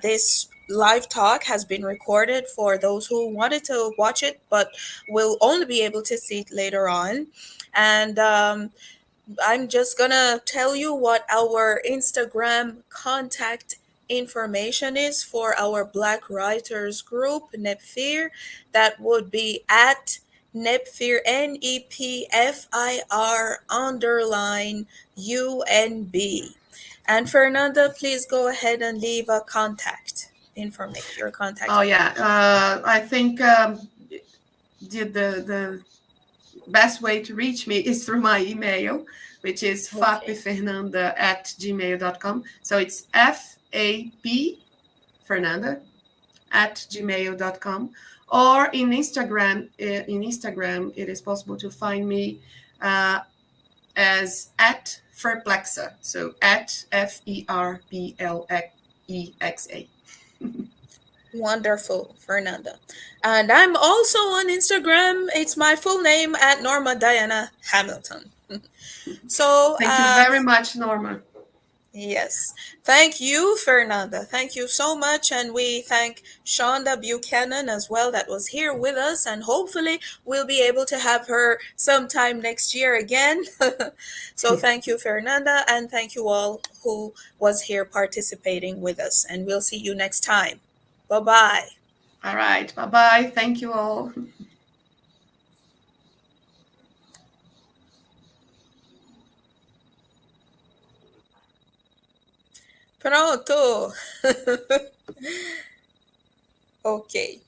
this live talk has been recorded for those who wanted to watch it, but will only be able to see it later on. And I'm just going to tell you what our Instagram contact information is for our Black Writers group, NEPFIR. That would be at NEPFIR, NEPFIR_UNB. And Fernanda, please go ahead and leave a contact information, your contact. Oh, yeah. I think the best way to reach me is through my email, which is fapfernanda@gmail.com. So it's FAP Fernanda @gmail.com. Or in Instagram, it is possible to find me as @Ferplexa. So @FERPLEXA. Wonderful, Fernanda. And I'm also on Instagram. It's my full name @Norma Diana Hamilton. So thank you very much, Norma. Yes. Thank you, Fernanda. Thank you so much. And we thank Shonda Buchanan as well, that was here with us. And hopefully we'll be able to have her sometime next year again. So thank you, Fernanda. And thank you all who was here participating with us. And we'll see you next time. Bye-bye. All right. Bye-bye. Thank you all. Pronto. Ok.